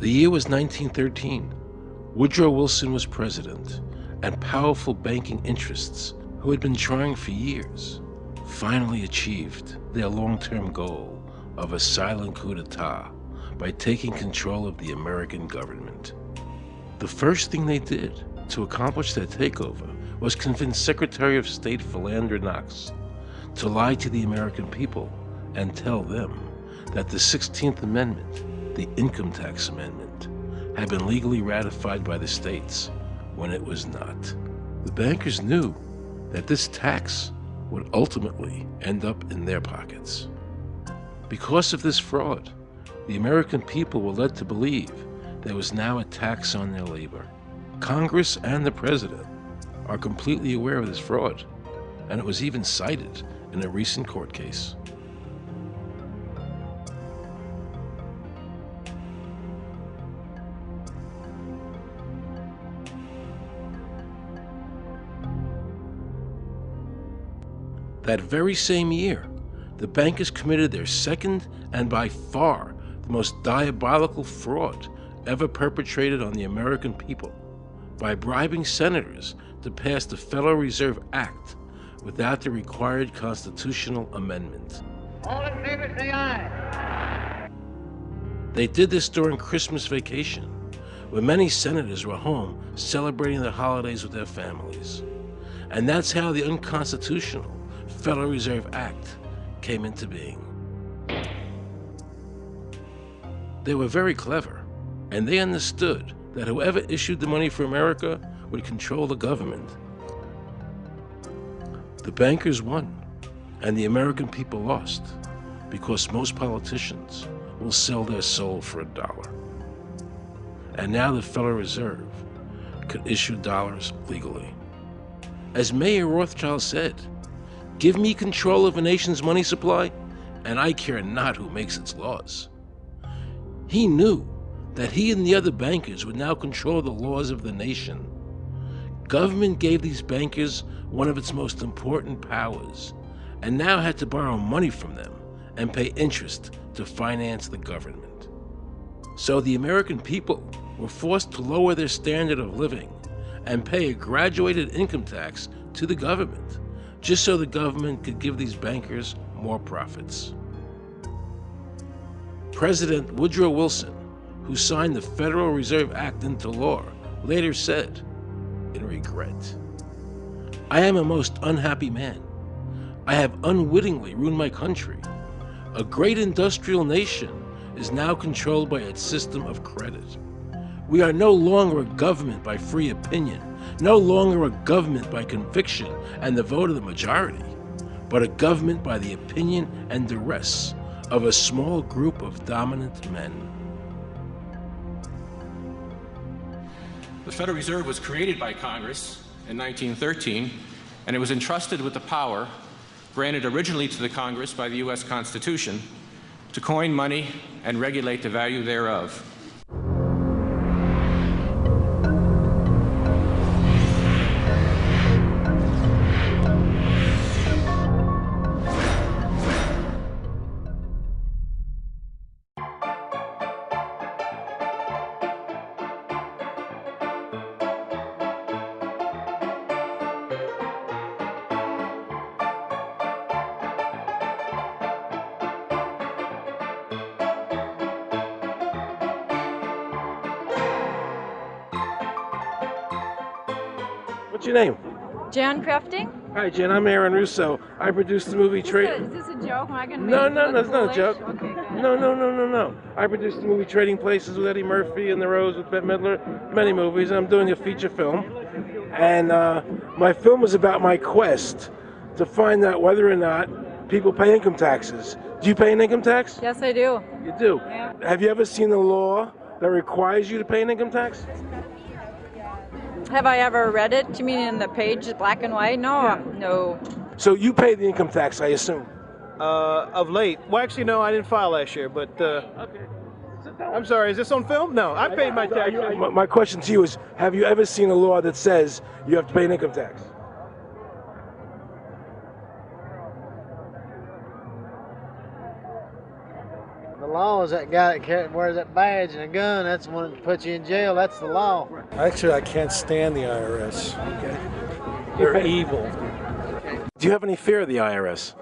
The year was 1913. Woodrow Wilson was president, and powerful banking interests, who had been trying for years, finally achieved their long-term goal of a silent coup d'etat by taking control of the American government. The first thing they did to accomplish their takeover was convince Secretary of State Philander Knox to lie to the American people and tell them that the 16th Amendment, the Income Tax Amendment, had been legally ratified by the states when it was not. The bankers knew that this tax would ultimately end up in their pockets. Because of this fraud, the American people were led to believe there was now a tax on their labor. Congress and the President are completely aware of this fraud, and it was even cited in a recent court case. That very same year, the bankers committed their second and by far the most diabolical fraud ever perpetrated on the American people by bribing senators to pass the Federal Reserve Act without the required constitutional amendment. All in favor, say aye. They did this during Christmas vacation, when many senators were home celebrating the holidays with their families. And that's how the unconstitutional Federal Reserve Act came into being. They were very clever, and they understood that whoever issued the money for America would control the government. The bankers won, and the American people lost, because most politicians will sell their soul for $1. And now the Federal Reserve could issue dollars legally. As Mayor Rothschild said, "Give me control of a nation's money supply, and I care not who makes its laws." He knew that he and the other bankers would now control the laws of the nation. Government gave these bankers one of its most important powers, and now had to borrow money from them and pay interest to finance the government. So the American people were forced to lower their standard of living and pay a graduated income tax to the government, just so the government could give these bankers more profits. President Woodrow Wilson, who signed the Federal Reserve Act into law, later said, in regret, "I am a most unhappy man. I have unwittingly ruined my country. A great industrial nation is now controlled by its system of credit. We are no longer a government by free opinion, no longer a government by conviction and the vote of the majority, but a government by the opinion and duress of a small group of dominant men." The Federal Reserve was created by Congress in 1913, and it was entrusted with the power granted originally to the Congress by the U.S. Constitution to coin money and regulate the value thereof. What's your name? Jan Crafting? Hi, Jen. I'm Aaron Russo. I produced the movie Is this a joke? Am I gonna No, make no, it no, it's look not a joke. foolish? Okay, good. No. I produced the movie Trading Places with Eddie Murphy and The Rose with Bette Midler, many movies, and I'm doing a feature film. And my film was about my quest to find out whether or not people pay income taxes. Do you pay an income tax? Yes, I do. You do? Yeah. Have you ever seen a law that requires you to pay an income tax? Have I ever read it? You mean in the page, black and white? No, no. So you pay the income tax, I assume? Of late. Well, actually, no, I didn't file last year, but Okay. I'm sorry, is this on film? No, I paid my taxes. My question to you is, have you ever seen a law that says you have to pay an income tax? The law is that guy that wears that badge and a gun. That's the one that puts you in jail. That's the law. Actually, I can't stand the IRS. They're evil. Do you have any fear of the IRS?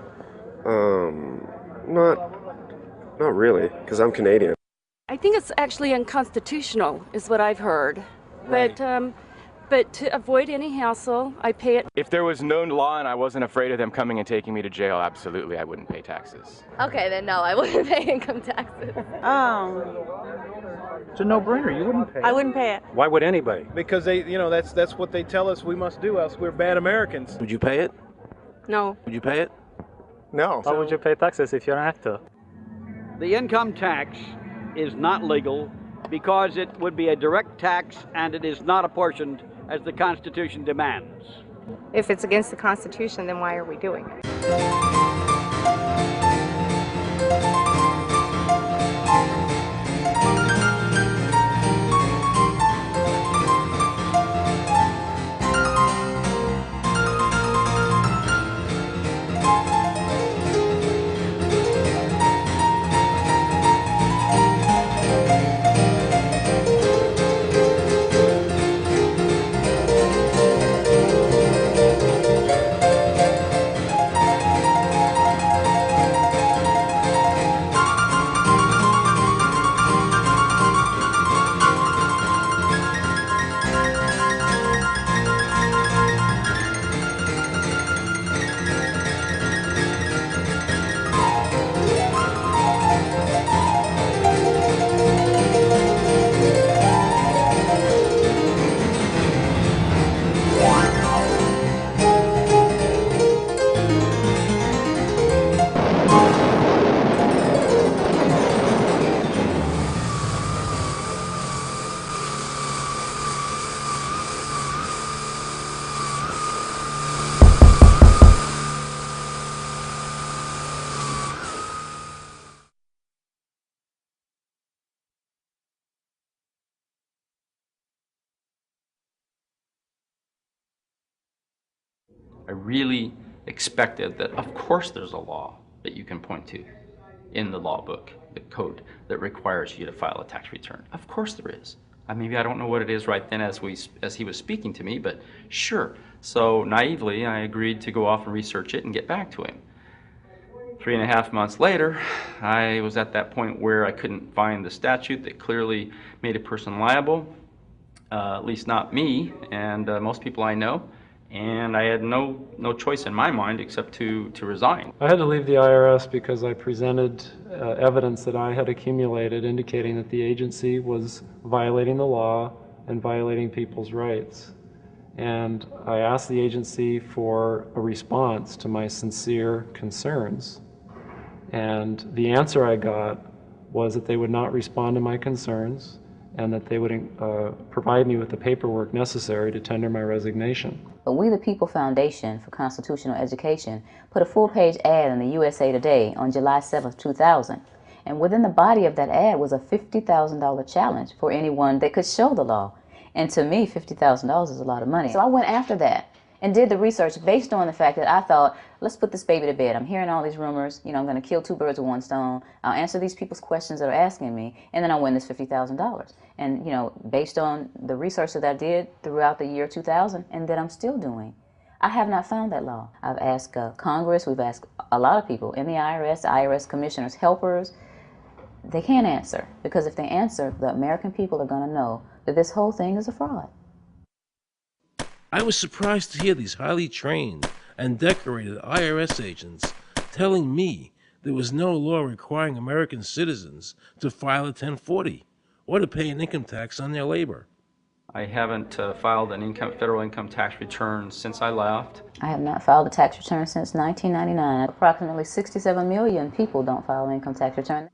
Not really, because I'm Canadian. I think it's actually unconstitutional, is what I've heard. Right. But to avoid any hassle, I pay it. If there was no law and I wasn't afraid of them coming and taking me to jail, absolutely I wouldn't pay taxes. Okay, then no, I wouldn't pay income taxes. It's a no-brainer. You wouldn't pay. I wouldn't pay it. Why would anybody? Because that's what they tell us we must do, else we're bad Americans. Would you pay it? No. Would you pay it? No. Why would you pay taxes if you don't have to? The income tax is not legal because it would be a direct tax and it is not apportioned as the Constitution demands. If it's against the Constitution, then why are we doing it? I really expected that, of course, there's a law that you can point to in the law book, the code, that requires you to file a tax return. Of course there is. Maybe I don't know what it is right then as he was speaking to me, but sure. So naively, I agreed to go off and research it and get back to him. 3.5 months later, I was at that point where I couldn't find the statute that clearly made a person liable, at least not me and most people I know. And I had no choice in my mind except to resign. I had to leave the IRS because I presented evidence that I had accumulated indicating that the agency was violating the law and violating people's rights. And I asked the agency for a response to my sincere concerns. And the answer I got was that they would not respond to my concerns and that they would provide me with the paperwork necessary to tender my resignation. But We the People Foundation for Constitutional Education put a full-page ad in the USA Today on July 7, 2000. And within the body of that ad was a $50,000 challenge for anyone that could show the law. And to me, $50,000 is a lot of money. So I went after that and did the research based on the fact that I thought, let's put this baby to bed. I'm hearing all these rumors. I'm going to kill 2 birds with 1 stone. I'll answer these people's questions that are asking me, and then I'll win this $50,000. And, based on the research that I did throughout the year 2000 and that I'm still doing, I have not found that law. I've asked Congress, we've asked a lot of people in the IRS commissioners, helpers. They can't answer, because if they answer, the American people are going to know that this whole thing is a fraud. I was surprised to hear these highly trained and decorated IRS agents telling me there was no law requiring American citizens to file a 1040 or to pay an income tax on their labor. I haven't filed an federal income tax return since I left. I have not filed a tax return since 1999. Approximately 67 million people don't file an income tax return.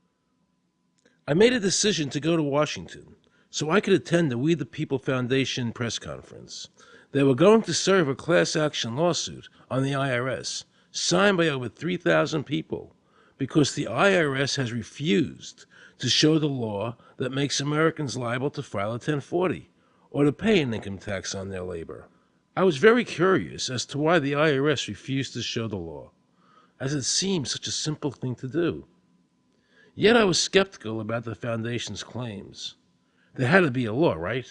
I made a decision to go to Washington so I could attend the We the People Foundation press conference. They were going to serve a class action lawsuit on the IRS, signed by over 3,000 people, because the IRS has refused to show the law that makes Americans liable to file a 1040 or to pay an income tax on their labor. I was very curious as to why the IRS refused to show the law, as it seems such a simple thing to do. Yet I was skeptical about the Foundation's claims. There had to be a law, right?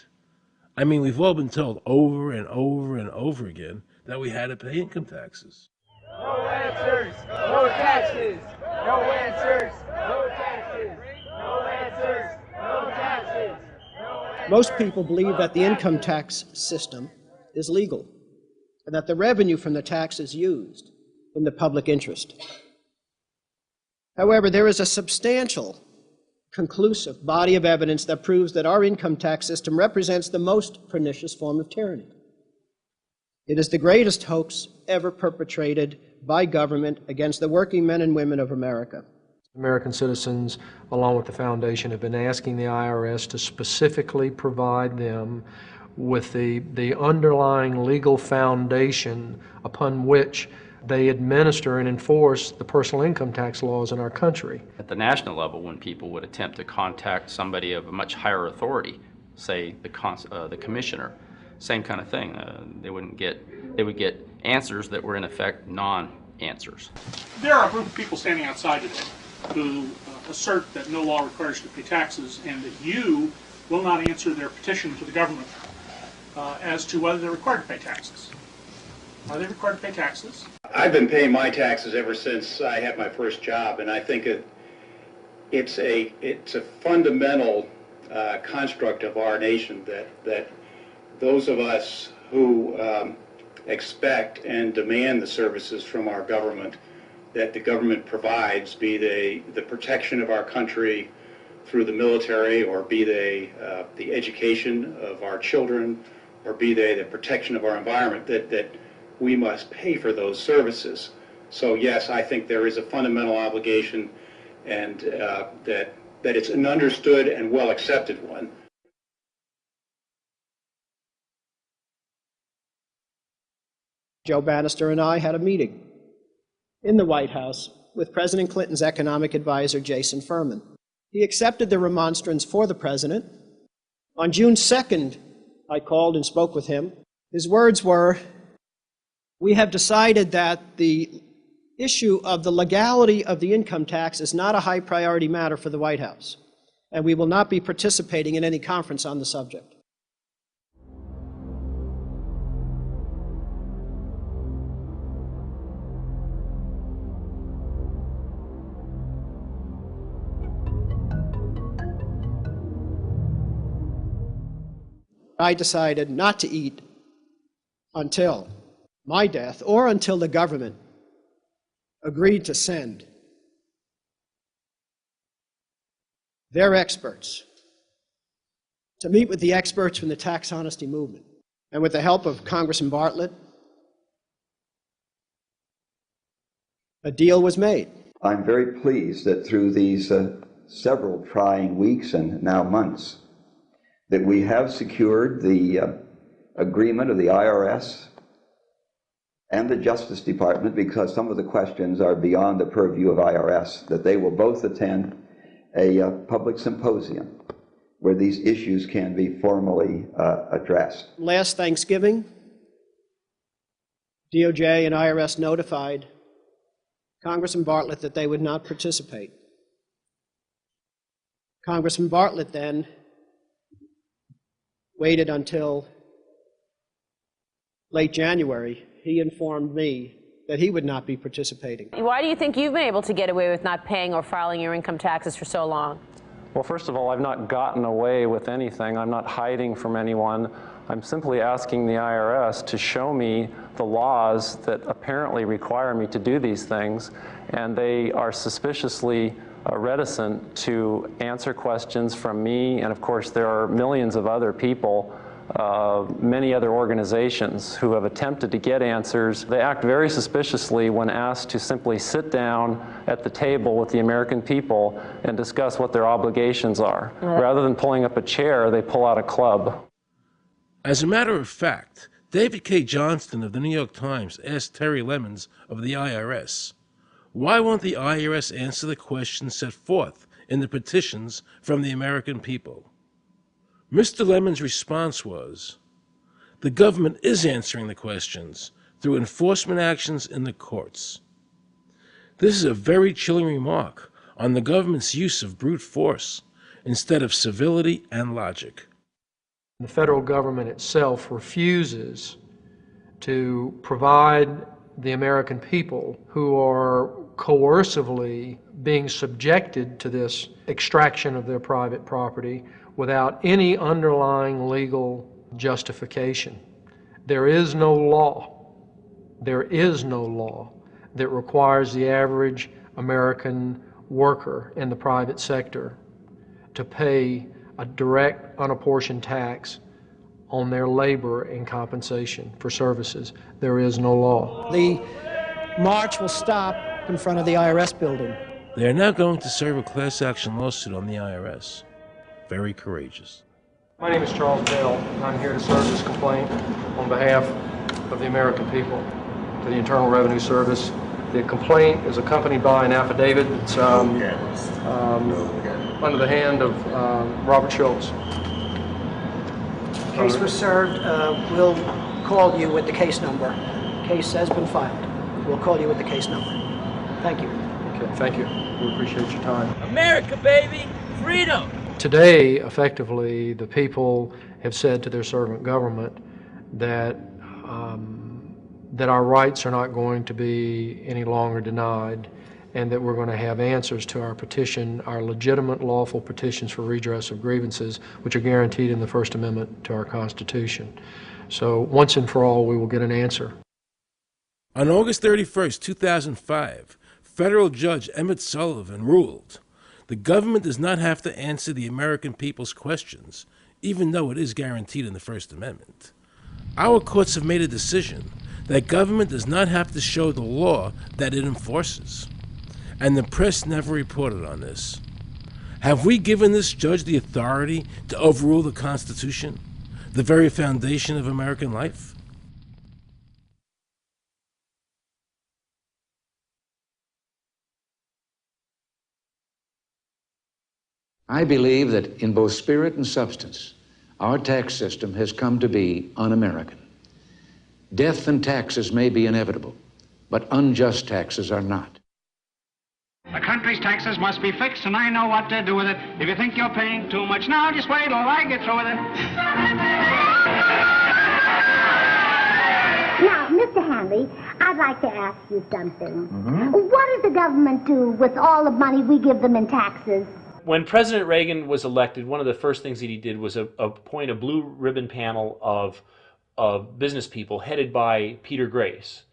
I mean, we've all been told over and over and over again that we had to pay income taxes. No answers, no taxes. No answers, no taxes. No answers, no taxes. Most people believe that the income tax system is legal and that the revenue from the tax is used in the public interest. However, there is a substantial, conclusive body of evidence that proves that our income tax system represents the most pernicious form of tyranny. It is the greatest hoax ever perpetrated by government against the working men and women of America. American citizens, along with the Foundation, have been asking the IRS to specifically provide them with the underlying legal foundation upon which they administer and enforce the personal income tax laws in our country. At the national level, when people would attempt to contact somebody of a much higher authority, say the commissioner, same kind of thing. They would get answers that were in effect non-answers. There are a group of people standing outside today who assert that no law requires you to pay taxes and that you will not answer their petition to the government as to whether they're required to pay taxes. Are they required to pay taxes? I've been paying my taxes ever since I had my first job, and I think it's a fundamental construct of our nation that those of us who expect and demand the services from our government that the government provides, be they the protection of our country through the military, or be they the education of our children, or be they the protection of our environment, that we must pay for those services. So yes, I think there is a fundamental obligation, and that it's an understood and well accepted one. Joe Bannister and I had a meeting in the White House with President Clinton's economic advisor, Jason Furman. He accepted the remonstrance for the president. On June 2nd, I called and spoke with him. His words were, "We have decided that the issue of the legality of the income tax is not a high priority matter for the White House, and we will not be participating in any conference on the subject." I decided not to eat until my death, or until the government agreed to send their experts to meet with the experts from the tax honesty movement. And with the help of Congressman Bartlett, a deal was made. I'm very pleased that through these several trying weeks and now months, that we have secured the agreement of the IRS and the Justice Department, because some of the questions are beyond the purview of IRS, that they will both attend a public symposium where these issues can be formally addressed. Last Thanksgiving, DOJ and IRS notified Congressman Bartlett that they would not participate. Congressman Bartlett then waited until late January. He informed me that he would not be participating. Why do you think you've been able to get away with not paying or filing your income taxes for so long? Well, first of all, I've not gotten away with anything. I'm not hiding from anyone. I'm simply asking the IRS to show me the laws that apparently require me to do these things, and they are suspiciously reticent to answer questions from me. And of course, there are millions of other people, many other organizations who have attempted to get answers. They act very suspiciously when asked to simply sit down at the table with the American people and discuss what their obligations are. Rather than pulling up a chair, they pull out a club. As a matter of fact, David K. Johnston of the New York Times asked Terry Lemons of the IRS, "Why won't the IRS answer the questions set forth in the petitions from the American people?" Mr. Lemons' response was, "The government is answering the questions through enforcement actions in the courts." This is a very chilling remark on the government's use of brute force instead of civility and logic. The federal government itself refuses to provide the American people who are coercively being subjected to this extraction of their private property without any underlying legal justification. There is no law that requires the average American worker in the private sector to pay a direct, unapportioned tax on their labor in compensation for services. There is no law. The march will stop in front of the IRS building. They are now going to serve a class action lawsuit on the IRS. Very courageous. My name is Charles Bell, and I'm here to serve this complaint on behalf of the American people to the Internal Revenue Service. The complaint is accompanied by an affidavit that's under the hand of Robert Schultz. Case was served. We'll call you with the case number. Case has been filed. We'll call you with the case number. Thank you. Okay, thank you. We appreciate your time. America, baby! Freedom! Today, effectively, the people have said to their servant government that that our rights are not going to be any longer denied, and that we're going to have answers to our petition, our legitimate, lawful petitions for redress of grievances, which are guaranteed in the First Amendment to our Constitution. So once and for all, we will get an answer. On August 31st, 2005, federal judge Emmett Sullivan ruled, the government does not have to answer the American people's questions, even though it is guaranteed in the First Amendment. Our courts have made a decision that government does not have to show the law that it enforces. And the press never reported on this. Have we given this judge the authority to overrule the Constitution, the very foundation of American life? I believe that in both spirit and substance, our tax system has come to be un-American. Death and taxes may be inevitable, but unjust taxes are not. The country's taxes must be fixed, and I know what to do with it. If you think you're paying too much now, just wait till I get through with it. Now, Mr. Hanley, I'd like to ask you something. What does the government do with all the money we give them in taxes? When President Reagan was elected, one of the first things that he did was appoint a blue ribbon panel of business people headed by Peter Grace,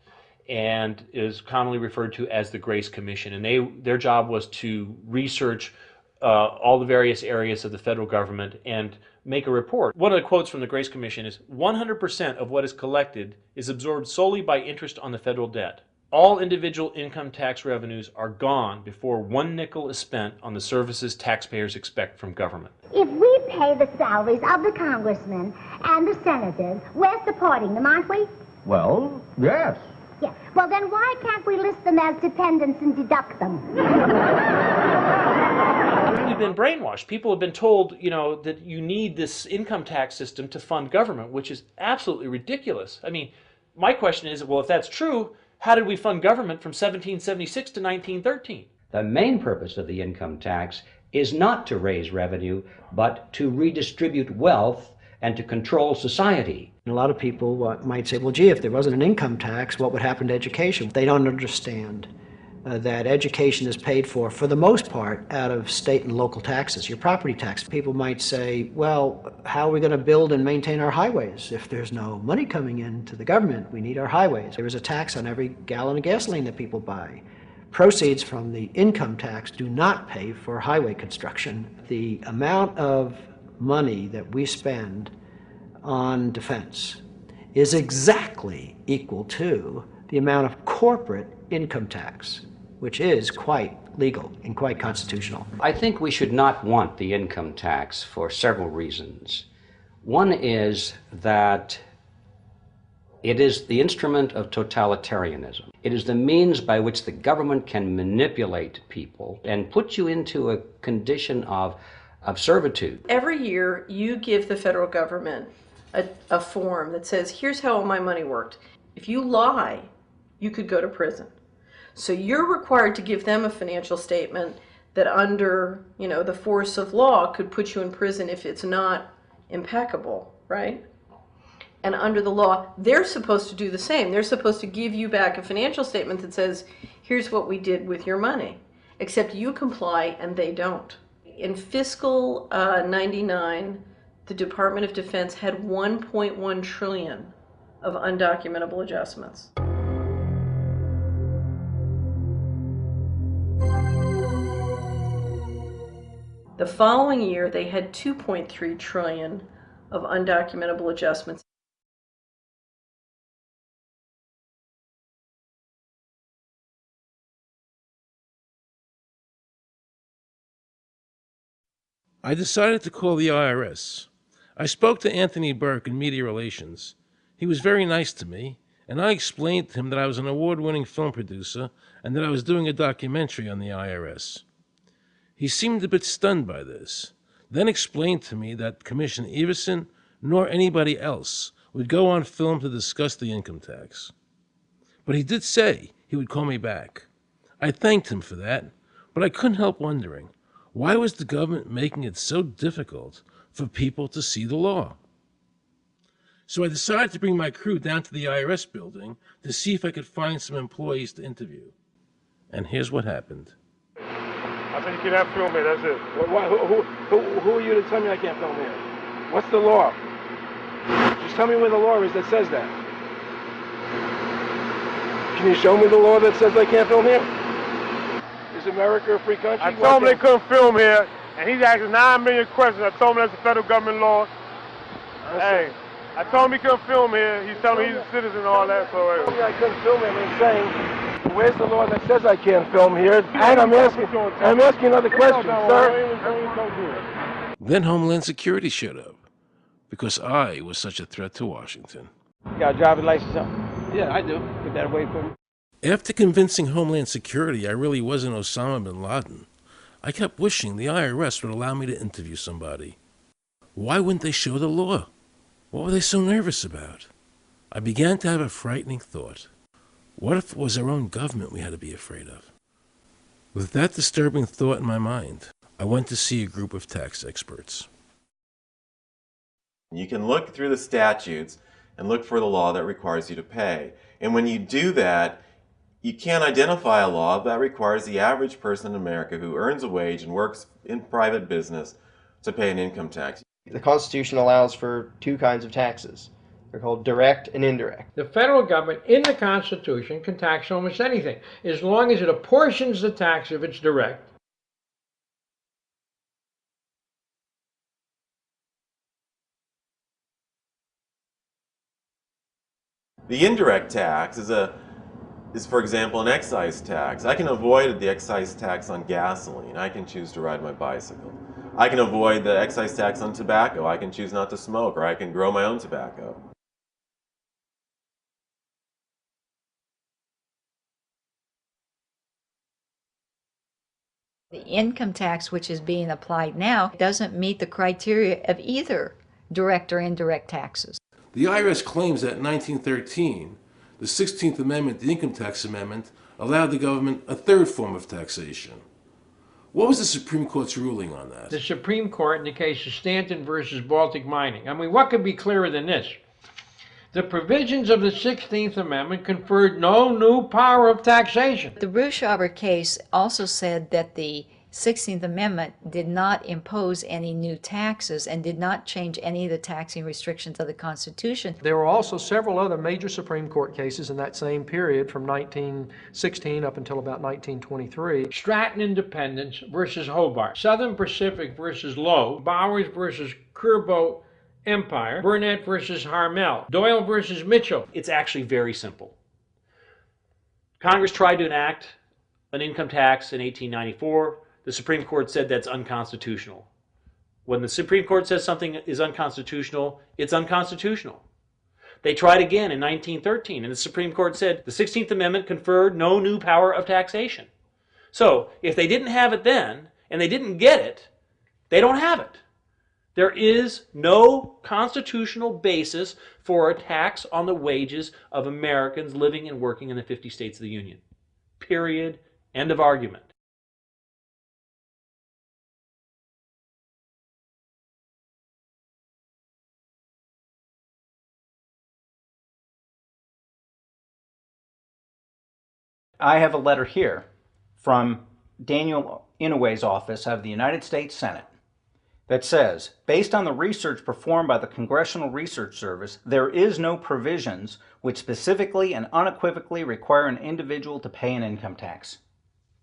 and is commonly referred to as the Grace Commission. And their job was to research all the various areas of the federal government and make a report. One of the quotes from the Grace Commission is, 100% of what is collected is absorbed solely by interest on the federal debt. All individual income tax revenues are gone before 1 nickel is spent on the services taxpayers expect from government. If we pay the salaries of the congressmen and the senators, we're supporting them, aren't we? Well, yes. Yeah. Well, then why can't we list them as dependents and deduct them? We've been brainwashed. People have been told, that you need this income tax system to fund government, which is absolutely ridiculous. I mean, my question is, well, if that's true, how did we fund government from 1776 to 1913? The main purpose of the income tax is not to raise revenue, but to redistribute wealth and to control society. A lot of people might say, well, gee, if there wasn't an income tax, what would happen to education? They don't understand that education is paid for the most part, out of state and local taxes, your property tax. People might say, well, how are we going to build and maintain our highways if there's no money coming into the government? We need our highways. There is a tax on every gallon of gasoline that people buy. Proceeds from the income tax do not pay for highway construction. The amount of money that we spend on defense is exactly equal to the amount of corporate income tax, which is quite legal and quite constitutional. I think we should not want the income tax for several reasons. One is that it is the instrument of totalitarianism. It is the means by which the government can manipulate people and put you into a condition of servitude. Every year you give the federal government a form that says, here's how all my money worked. If you lie, you could go to prison. So you're required to give them a financial statement that under, the force of law could put you in prison if it's not impeccable, right? And under the law, they're supposed to do the same. They're supposed to give you back a financial statement that says, here's what we did with your money, except you comply and they don't. In fiscal 99, the Department of Defense had 1.1 trillion of undocumentable adjustments. The following year, they had 2.3 trillion of undocumentable adjustments. I decided to call the IRS. I spoke to Anthony Burke in Media Relations. He was very nice to me, and I explained to him that I was an award-winning film producer and that I was doing a documentary on the IRS. He seemed a bit stunned by this, then explained to me that Commissioner Everson nor anybody else would go on film to discuss the income tax. But he did say he would call me back. I thanked him for that, but I couldn't help wondering, why was the government making it so difficult for people to see the law? So I decided to bring my crew down to the IRS building to see if I could find some employees to interview. And here's what happened. I said you cannot film here, that's it. Who are you to tell me I can't film here? What's the law? Just tell me where the law is that says that. Can you show me the law that says I can't film here? Is America a free country? I told him they couldn't film here, and he's asking 9 million questions. I told him that's a federal government law. Hey, I told him he couldn't film here. He's telling me he's a citizen and all that. So I couldn't film him. I'm saying, where's the law that says I can't film here? And I'm asking another question, sir. Then Homeland Security showed up, because I was such a threat to Washington. You got a driver's license? Yeah, I do. Get that away from me. After convincing Homeland Security I really wasn't Osama bin Laden, I kept wishing the IRS would allow me to interview somebody. Why wouldn't they show the law? What were they so nervous about? I began to have a frightening thought. What if it was our own government we had to be afraid of? With that disturbing thought in my mind, I went to see a group of tax experts. You can look through the statutes and look for the law that requires you to pay. And when you do that, you can't identify a law that requires the average person in America who earns a wage and works in private business to pay an income tax. The Constitution allows for two kinds of taxes. They're called direct and indirect. The federal government in the Constitution can tax almost anything, as long as it apportions the tax if it's direct. The indirect tax is, for example, an excise tax. I can avoid the excise tax on gasoline. I can choose to ride my bicycle. I can avoid the excise tax on tobacco. I can choose not to smoke, or I can grow my own tobacco. The income tax which is being applied now doesn't meet the criteria of either direct or indirect taxes. The IRS claims that in 1913, the 16th Amendment, the Income Tax Amendment, allowed the government a third form of taxation. What was the Supreme Court's ruling on that? The Supreme Court in the case of Stanton versus Baltic Mining. I mean, what could be clearer than this? The provisions of the 16th Amendment conferred no new power of taxation. The Russo case also said that the 16th Amendment did not impose any new taxes and did not change any of the taxing restrictions of the Constitution. There were also several other major Supreme Court cases in that same period from 1916 up until about 1923. Stratton Independence versus Hobart, Southern Pacific versus Lowe, Bowers versus Curbo Empire, Burnett versus Harmel, Doyle versus Mitchell. It's actually very simple. Congress tried to enact an income tax in 1894. The Supreme Court said that's unconstitutional. When the Supreme Court says something is unconstitutional, it's unconstitutional. They tried again in 1913, and the Supreme Court said the 16th Amendment conferred no new power of taxation. So, if they didn't have it then, and they didn't get it, they don't have it. There is no constitutional basis for a tax on the wages of Americans living and working in the 50 states of the Union. Period. End of argument. I have a letter here from Daniel Inouye's office out of the United States Senate that says, based on the research performed by the Congressional Research Service, there is no provisions which specifically and unequivocally require an individual to pay an income tax.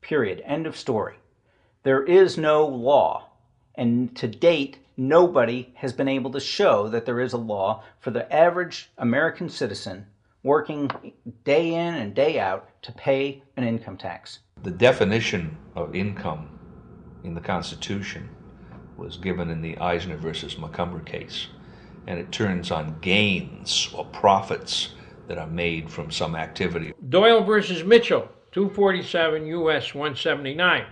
Period. End of story. There is no law, and to date, nobody has been able to show that there is a law for the average American citizen working day in and day out to pay an income tax. The definition of income in the Constitution was given in the Eisner versus Macomber case, and it turns on gains or profits that are made from some activity. Doyle versus Mitchell, 247 U.S. 179,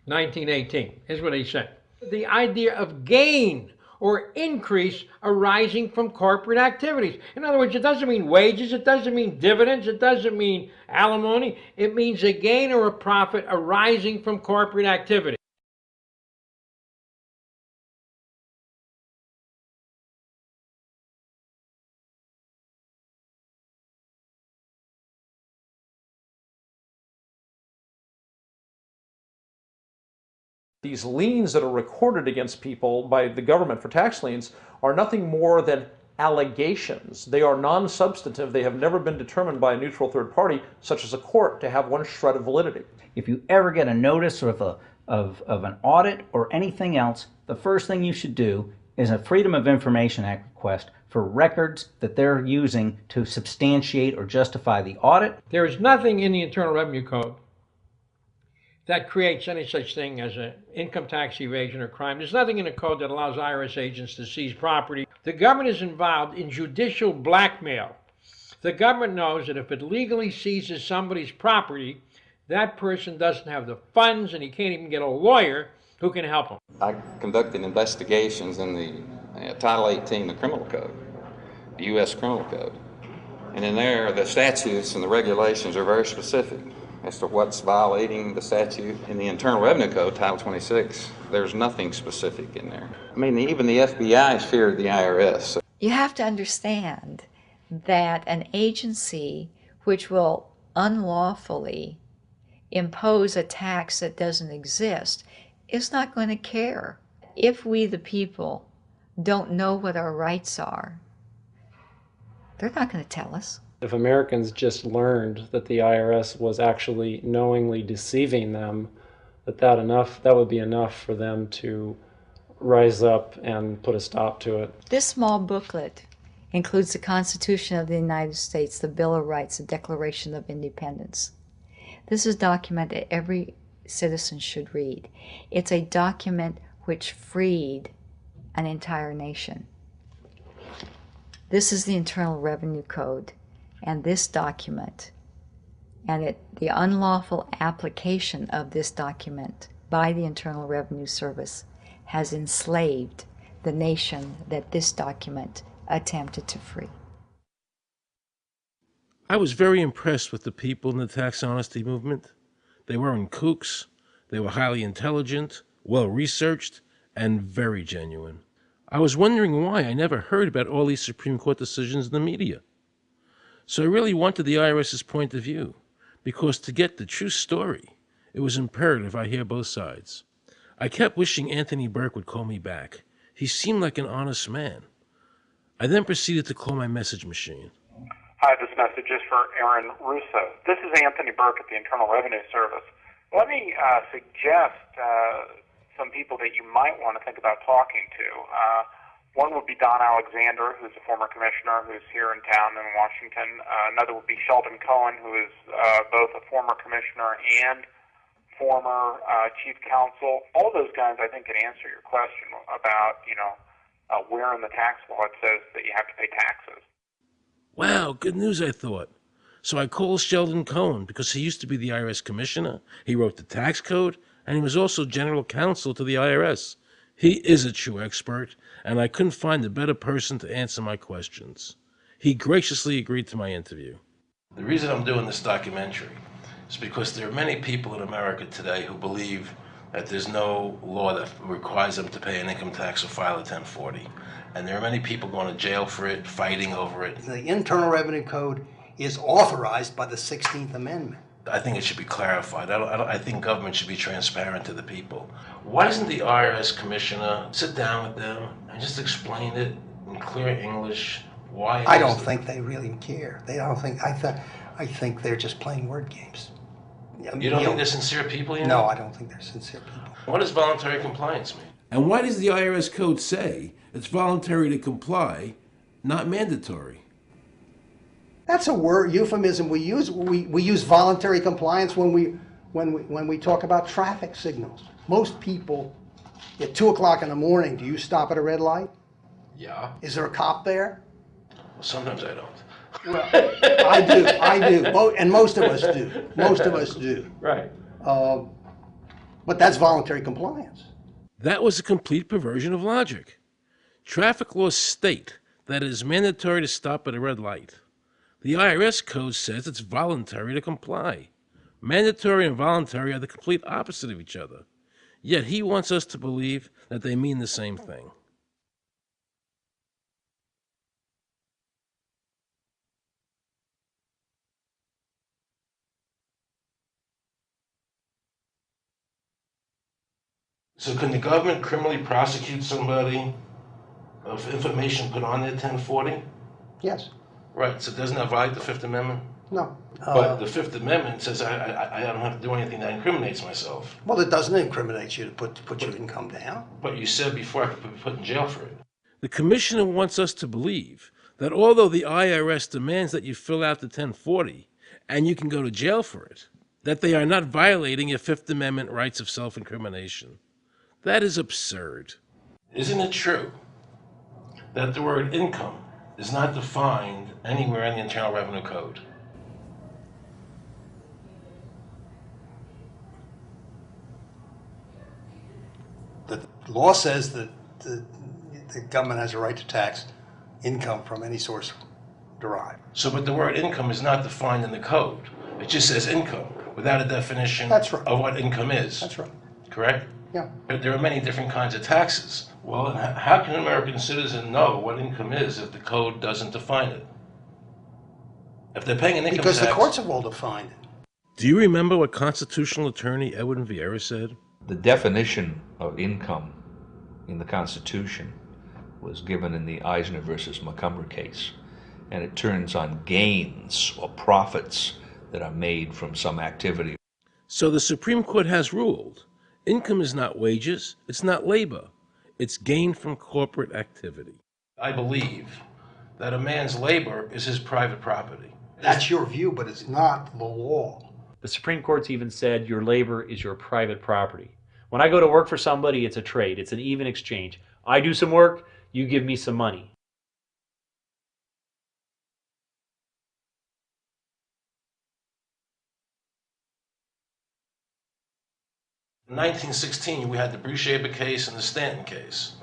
1918. Here's what he said. The idea of gain or increase arising from corporate activities. In other words, it doesn't mean wages, it doesn't mean dividends, it doesn't mean alimony. It means a gain or a profit arising from corporate activity. These liens that are recorded against people by the government for tax liens are nothing more than allegations. They are non-substantive. They have never been determined by a neutral third party, such as a court, to have one shred of validity. If you ever get a notice of an audit or anything else, the first thing you should do is a Freedom of Information Act request for records that they're using to substantiate or justify the audit. There is nothing in the Internal Revenue Code that creates any such thing as an income tax evasion or crime. There's nothing in the code that allows IRS agents to seize property. The government is involved in judicial blackmail. The government knows that if it legally seizes somebody's property, that person doesn't have the funds and he can't even get a lawyer who can help him. I conducted investigations in the Title 18 of the Criminal Code, the U.S. Criminal Code. And in there, the statutes and the regulations are very specific as to what's violating the statute. In the Internal Revenue Code, Title 26, there's nothing specific in there. I mean, even the FBI is feared the IRS. You have to understand that an agency which will unlawfully impose a tax that doesn't exist is not going to care. If we, the people, don't know what our rights are, they're not going to tell us. If Americans just learned that the IRS was actually knowingly deceiving them, that would be enough for them to rise up and put a stop to it. This small booklet includes the Constitution of the United States, the Bill of Rights, the Declaration of Independence. This is a document that every citizen should read. It's a document which freed an entire nation. This is the Internal Revenue Code. And this document, and the unlawful application of this document by the Internal Revenue Service has enslaved the nation that this document attempted to free. I was very impressed with the people in the tax honesty movement. They weren't kooks, they were highly intelligent, well-researched, and very genuine. I was wondering why I never heard about all these Supreme Court decisions in the media. So I really wanted the IRS's point of view, because to get the true story, it was imperative I hear both sides. I kept wishing Anthony Burke would call me back. He seemed like an honest man. I then proceeded to call my message machine. Hi, this message is for Aaron Russo. This is Anthony Burke at the Internal Revenue Service. Let me suggest some people that you might want to think about talking to. One would be Don Alexander, who's a former commissioner who's here in town in Washington. Another would be Sheldon Cohen, who is both a former commissioner and former chief counsel. All of those guys, I think, can answer your question about, where in the tax law it says that you have to pay taxes. Wow, good news, I thought. So I called Sheldon Cohen because he used to be the IRS commissioner. He wrote the tax code, and he was also general counsel to the IRS. He is a true expert, and I couldn't find a better person to answer my questions. He graciously agreed to my interview. The reason I'm doing this documentary is because there are many people in America today who believe that there's no law that requires them to pay an income tax or file a 1040. And there are many people going to jail for it, fighting over it. The Internal Revenue Code is authorized by the 16th Amendment. I think it should be clarified. I think government should be transparent to the people. Why doesn't the IRS commissioner sit down with them and just explain it in clear English? Why? I don't think they really care. They don't think. I think they're just playing word games. You don't think they're sincere people? You know? No, I don't think they're sincere people. What does voluntary compliance mean? And why does the IRS code say it's voluntary to comply, not mandatory? That's a word euphemism we use. We use voluntary compliance when we talk about traffic signals. Most people at 2 o'clock in the morning, do you stop at a red light? Yeah. Is there a cop there? Sometimes I don't. Well, I do, and most of us do. Most of us do. Right. But that's voluntary compliance. That was a complete perversion of logic. Traffic laws state that it is mandatory to stop at a red light. The IRS code says it's voluntary to comply. Mandatory and voluntary are the complete opposite of each other. Yet he wants us to believe that they mean the same thing. So can the government criminally prosecute somebody of information put on their 1040? Yes. Right, so doesn't that violate the Fifth Amendment? No. But the Fifth Amendment says I don't have to do anything that incriminates myself. Well, it doesn't incriminate you to put your income down. But you said before I could be put in jail for it. The commissioner wants us to believe that although the IRS demands that you fill out the 1040 and you can go to jail for it, that they are not violating your Fifth Amendment rights of self-incrimination. That is absurd. Isn't it true that the word income is not defined anywhere in the Internal Revenue Code? The law says that the government has a right to tax income from any source derived. So, but the word income is not defined in the code. It just says income without a definition That's right. of what income is. That's right. Correct? Yeah. But there are many different kinds of taxes. Well, how can an American citizen know what income is if the code doesn't define it? If they're paying an income Because tax... the courts have all defined it. Do you remember what constitutional attorney Edwin Vieira said? The definition of income in the Constitution was given in the Eisner versus Macomber case, and it turns on gains or profits that are made from some activity. So the Supreme Court has ruled income is not wages, it's not labor, it's gain from corporate activity. I believe that a man's labor is his private property. That's your view, but it's not the law. The Supreme Court's even said your labor is your private property. When I go to work for somebody, it's a trade. It's an even exchange. I do some work, you give me some money. In 1916, we had the Brucheva case and the Stanton case.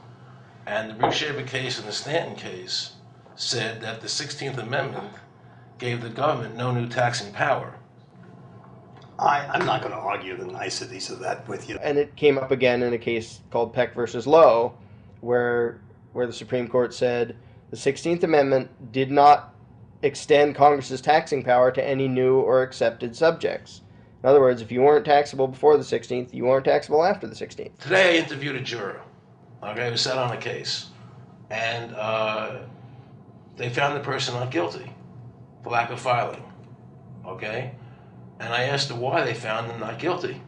And the Brucheva case and the Stanton case said that the 16th Amendment gave the government no new taxing power. I'm not going to argue the niceties of that with you. And it came up again in a case called Peck versus Lowe, where the Supreme Court said the 16th Amendment did not extend Congress's taxing power to any new or accepted subjects. In other words, if you weren't taxable before the 16th, you weren't taxable after the 16th. Today I interviewed a juror, who sat on a case, and they found the person not guilty for lack of filing, okay? And I asked her why they found him not guilty.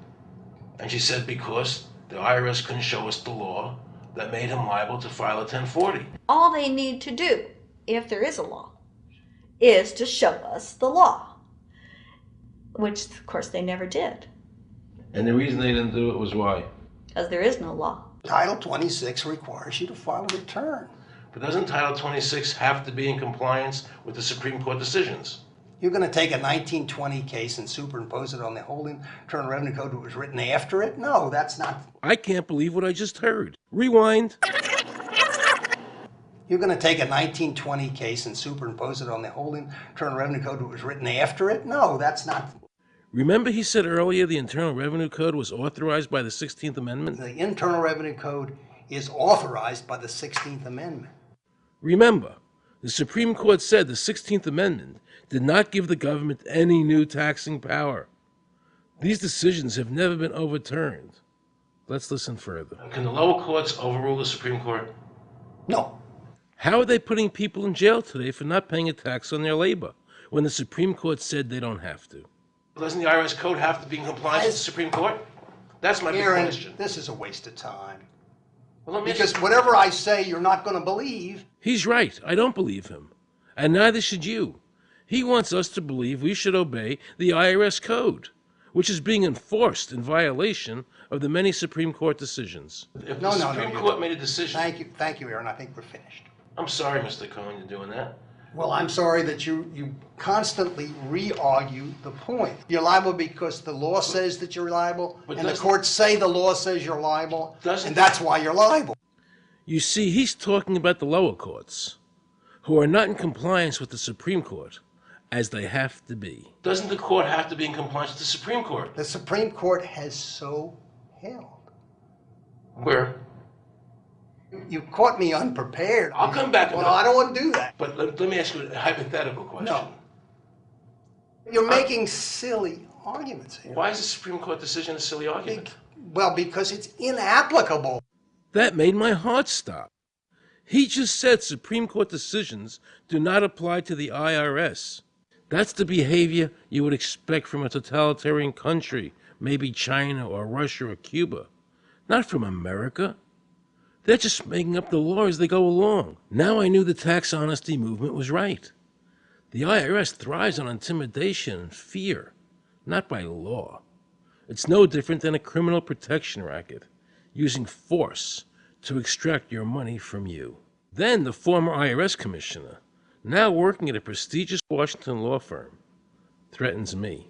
And she said because the IRS couldn't show us the law that made him liable to file a 1040. All they need to do, if there is a law, is to show us the law, which of course they never did. And the reason they didn't do it was why? Because there is no law. Title 26 requires you to file a return. But doesn't Title 26 have to be in compliance with the Supreme Court decisions? You're going to take a 1920 case and superimpose it on the whole Internal Revenue Code that was written after it? No, that's not. I can't believe what I just heard. Rewind. You're going to take a 1920 case and superimpose it on the whole Internal Revenue Code that was written after it? No, that's not. Remember he said earlier the Internal Revenue Code was authorized by the 16th Amendment? The Internal Revenue Code is authorized by the 16th Amendment. Remember, the Supreme Court said the 16th Amendment did not give the government any new taxing power. These decisions have never been overturned. Let's listen further. Can the lower courts overrule the Supreme Court? No. How are they putting people in jail today for not paying a tax on their labor when the Supreme Court said they don't have to? Doesn't the IRS code have to be in compliance with the Supreme Court? That's my big Aaron, question. this is a waste of time. Well, Because whatever I say, you're not going to believe. He's right. I don't believe him. And neither should you. He wants us to believe we should obey the IRS code, which is being enforced in violation of the many Supreme Court decisions. If the Supreme Court made a decision... Thank you, Aaron. I think we're finished. I'm sorry, Mr. Cohen, you're doing that. Well, I'm sorry that you constantly re-argue the point. You're liable because the law says that you're liable, and the courts say the law says you're liable, and that's why you're liable. You see, he's talking about the lower courts, who are not in compliance with the Supreme Court, as they have to be. Doesn't the court have to be in compliance with the Supreme Court? The Supreme Court has so held. Where? You caught me unprepared. I'll come back. Well, I don't want to do that. But let me ask you a hypothetical question. No. You're making silly arguments here. Why is the Supreme Court decision a silly argument? Well, because it's inapplicable. That made my heart stop. He just said Supreme Court decisions do not apply to the IRS. That's the behavior you would expect from a totalitarian country, maybe China or Russia or Cuba, not from America. They're just making up the law as they go along. Now I knew the tax honesty movement was right. The IRS thrives on intimidation and fear, not by law. It's no different than a criminal protection racket, using force to extract your money from you. Then the former IRS commissioner, now working at a prestigious Washington law firm, threatens me.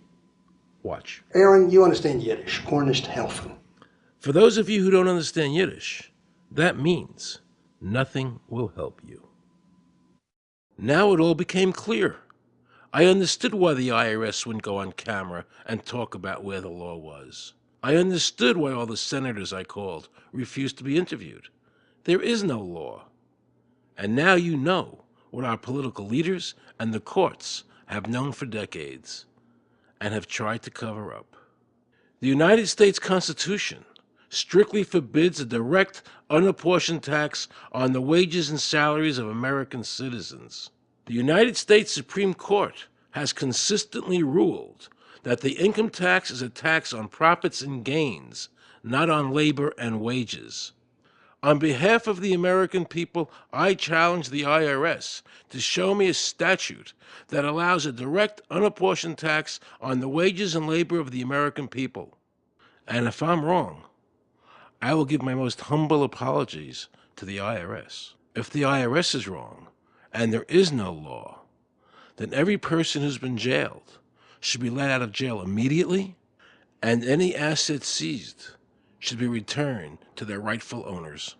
Watch. Aaron, you understand Yiddish, Cornish helfen. For those of you who don't understand Yiddish, that means nothing will help you. Now it all became clear. I understood why the IRS wouldn't go on camera and talk about where the law was. I understood why all the senators I called refused to be interviewed. There is no law. And now you know what our political leaders and the courts have known for decades and have tried to cover up. The United States Constitution strictly forbids a direct, unapportioned tax on the wages and salaries of American citizens. The United States Supreme Court has consistently ruled that the income tax is a tax on profits and gains, not on labor and wages. On behalf of the American people, I challenge the IRS to show me a statute that allows a direct, unapportioned tax on the wages and labor of the American people. And if I'm wrong, I will give my most humble apologies to the IRS. If the IRS is wrong, and there is no law, then every person who's been jailed should be let out of jail immediately, and any assets seized should be returned to their rightful owners.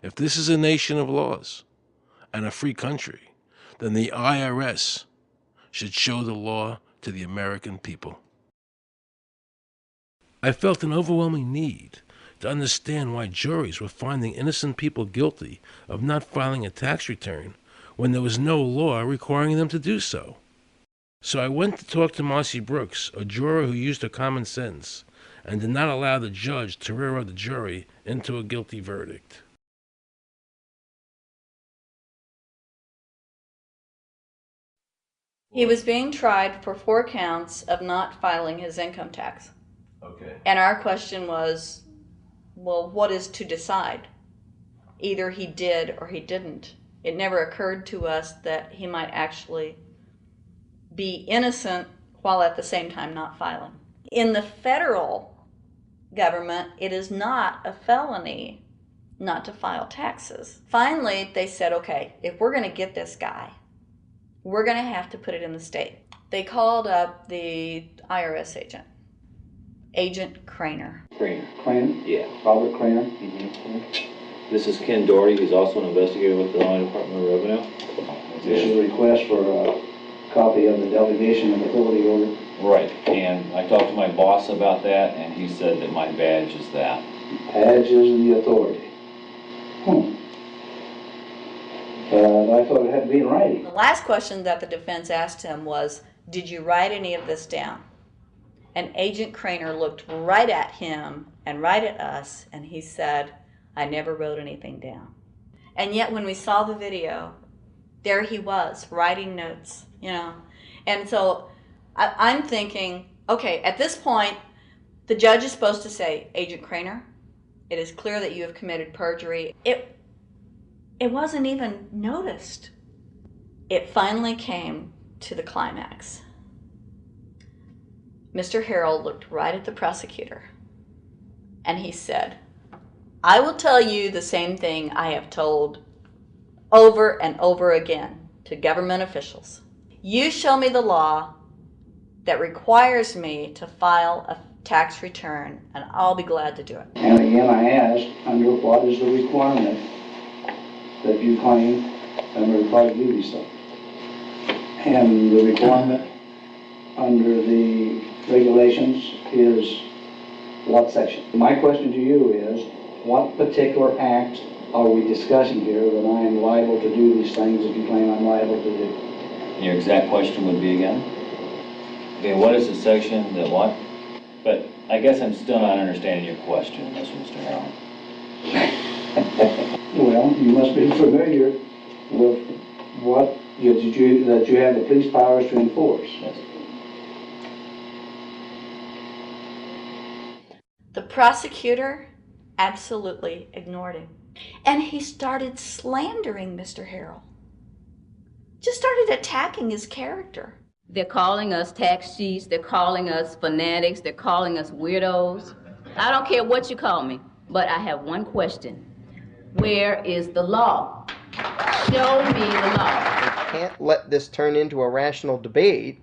If this is a nation of laws and a free country, then the IRS should show the law to the American people. I felt an overwhelming need to understand why juries were finding innocent people guilty of not filing a tax return when there was no law requiring them to do so. So I went to talk to Marcy Brooks, a juror who used her common sense and did not allow the judge to railroad the jury into a guilty verdict. He was being tried for 4 counts of not filing his income tax. Okay. And our question was, well, what is to decide? Either he did or he didn't. It never occurred to us that he might actually be innocent while at the same time not filing. In the federal government, it is not a felony not to file taxes. Finally, they said, okay, if we're going to get this guy, we're going to have to put it in the state. They called up the IRS agent, Agent Craner. Craner? Yeah. Robert Craner? Mm-hmm. This is Ken Doherty. He's also an investigator with the Illinois Department of Revenue. This is a request for a copy of the delegation of authority order. Right, and I talked to my boss about that, and he said that my badge is that. Badge is the authority. I thought it had to be in writing. The last question that the defense asked him was, did you write any of this down? And Agent Craner looked right at him and right at us, and he said, "I never wrote anything down." And yet when we saw the video, there he was, writing notes, you know. And so I'm thinking, okay, at this point, the judge is supposed to say, "Agent Craner, it is clear that you have committed perjury." It wasn't even noticed. It finally came to the climax. Mr. Harrell looked right at the prosecutor, and he said, "I will tell you the same thing I have told over and over again to government officials. You show me the law that requires me to file a tax return, and I'll be glad to do it." And again, I ask, under what is the requirement that you claim I'm required to do these things? And the requirement under the regulations is what section? My question to you is, what particular act are we discussing here that I am liable to do these things that you claim I'm liable to do? Your exact question would be again? Okay, what is the section that what? But I guess I'm still not understanding your question, Mr. Harrell. Well, you must be familiar with what that you have the police powers to enforce. Yes. The prosecutor absolutely ignored him. And he started slandering Mr. Harrell. Just started attacking his character. They're calling us tax cheats, they're calling us fanatics, they're calling us weirdos. I don't care what you call me, but I have one question. Where is the law? Show me the law. They can't let this turn into a rational debate,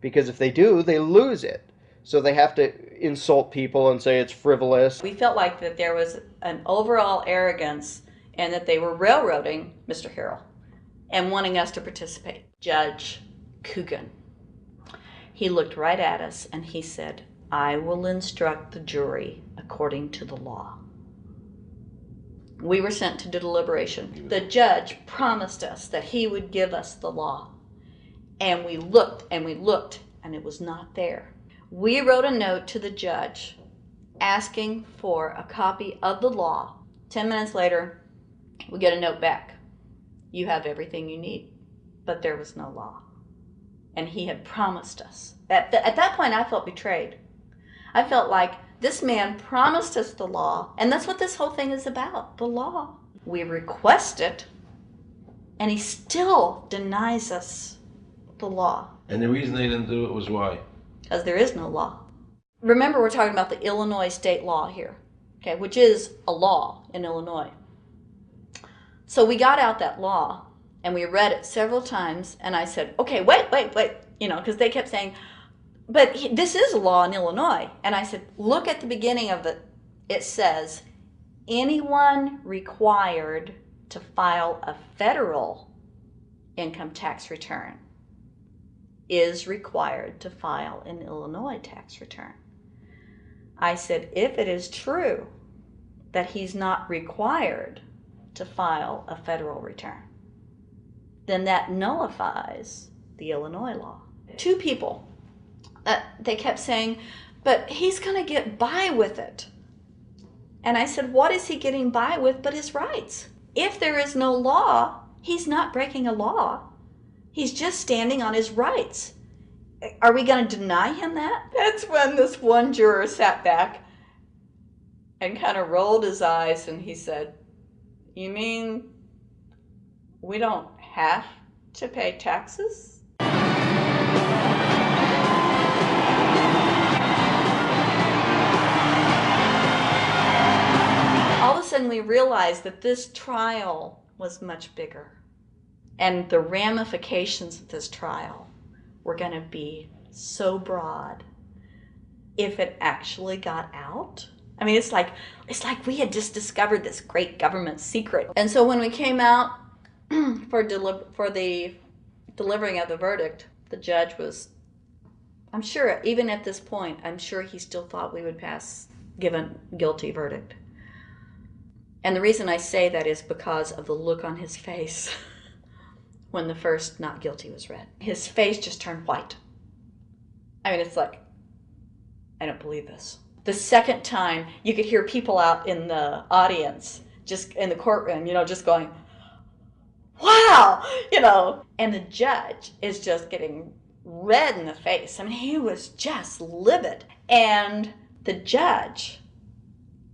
because if they do, they lose it. So they have to insult people and say it's frivolous. We felt like that there was an overall arrogance and that they were railroading Mr. Harrell and wanting us to participate. Judge Coogan, he looked right at us and he said, "I will instruct the jury according to the law." We were sent to deliberation. The judge promised us that he would give us the law. And we looked and we looked and it was not there. We wrote a note to the judge asking for a copy of the law. 10 minutes later, we get a note back. You have everything you need. But there was no law. And he had promised us. At that point, I felt betrayed. I felt like this man promised us the law, and that's what this whole thing is about, the law. We request it, and he still denies us the law. And the reason they didn't do it was why? Because there is no law. Remember, we're talking about the Illinois state law here, okay, which is a law in Illinois. So we got out that law, and we read it several times, and I said, okay, wait, you know, because they kept saying, but this is a law in Illinois. And I said, look at the beginning of it. It says, anyone required to file a federal income tax return is required to file an Illinois tax return. I said, if it is true that he's not required to file a federal return, then that nullifies the Illinois law. Two people, they kept saying, but he's going to get by with it. And I said, what is he getting by with but his rights? If there is no law, he's not breaking a law. He's just standing on his rights. Are we going to deny him that? That's when this one juror sat back and kind of rolled his eyes and he said, you mean we don't have to pay taxes? All of a sudden we realized that this trial was much bigger. And the ramifications of this trial were going to be so broad if it actually got out. I mean, it's like we had just discovered this great government secret. And so when we came out for the delivering of the verdict, the judge was, I'm sure, even at this point, I'm sure he still thought we would give a guilty verdict. And the reason I say that is because of the look on his face when the first not guilty was read. His face just turned white. I mean, it's like, I don't believe this. The second time, you could hear people out in the audience, just in the courtroom, just going, wow, and the judge is just getting red in the face. I mean, he was just livid. And the judge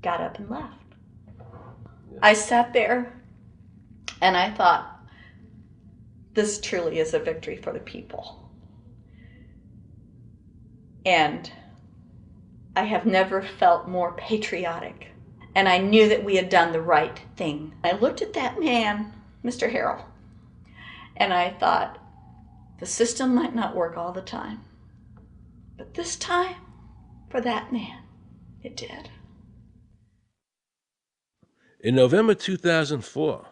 got up and left. I sat there and I thought, this truly is a victory for the people. And I have never felt more patriotic. And I knew that we had done the right thing. I looked at that man, Mr. Harrell, and I thought, the system might not work all the time, but this time, for that man, it did. In November 2004,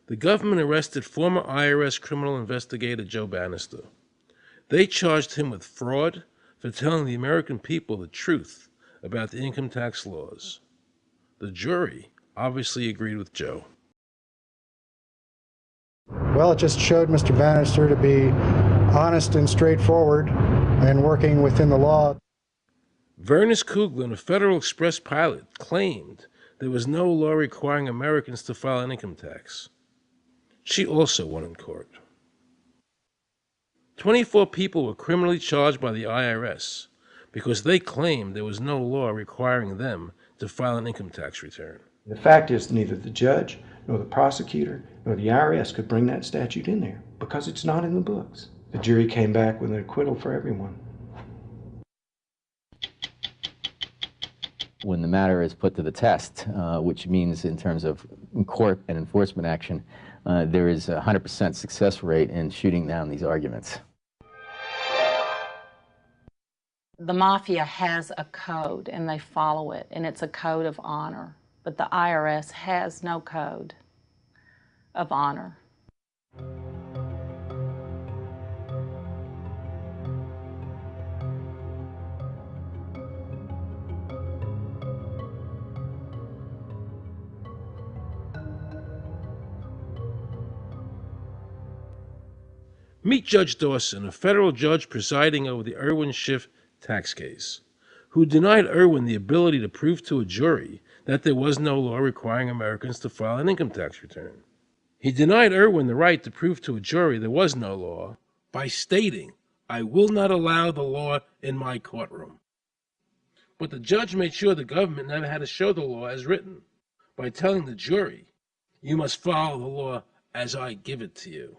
the government arrested former IRS criminal investigator Joe Bannister. They charged him with fraud for telling the American people the truth about the income tax laws. The jury obviously agreed with Joe. Well, it just showed Mr. Bannister to be honest and straightforward and working within the law. Vernice Kuglin, a Federal Express pilot, claimed there was no law requiring Americans to file an income tax. She also won in court. 24 people were criminally charged by the IRS because they claimed there was no law requiring them to file an income tax return. The fact is, neither the judge, nor the prosecutor, nor the IRS could bring that statute in there because it's not in the books. The jury came back with an acquittal for everyone. When the matter is put to the test, which means in terms of court and enforcement action, there is a 100% success rate in shooting down these arguments. The mafia has a code and they follow it, and it's a code of honor. But the IRS has no code of honor. Meet Judge Dawson, a federal judge presiding over the Irwin Schiff tax case, who denied Irwin the ability to prove to a jury that there was no law requiring Americans to file an income tax return. He denied Irwin the right to prove to a jury there was no law by stating, "I will not allow the law in my courtroom." But the judge made sure the government never had to show the law as written by telling the jury, "You must follow the law as I give it to you."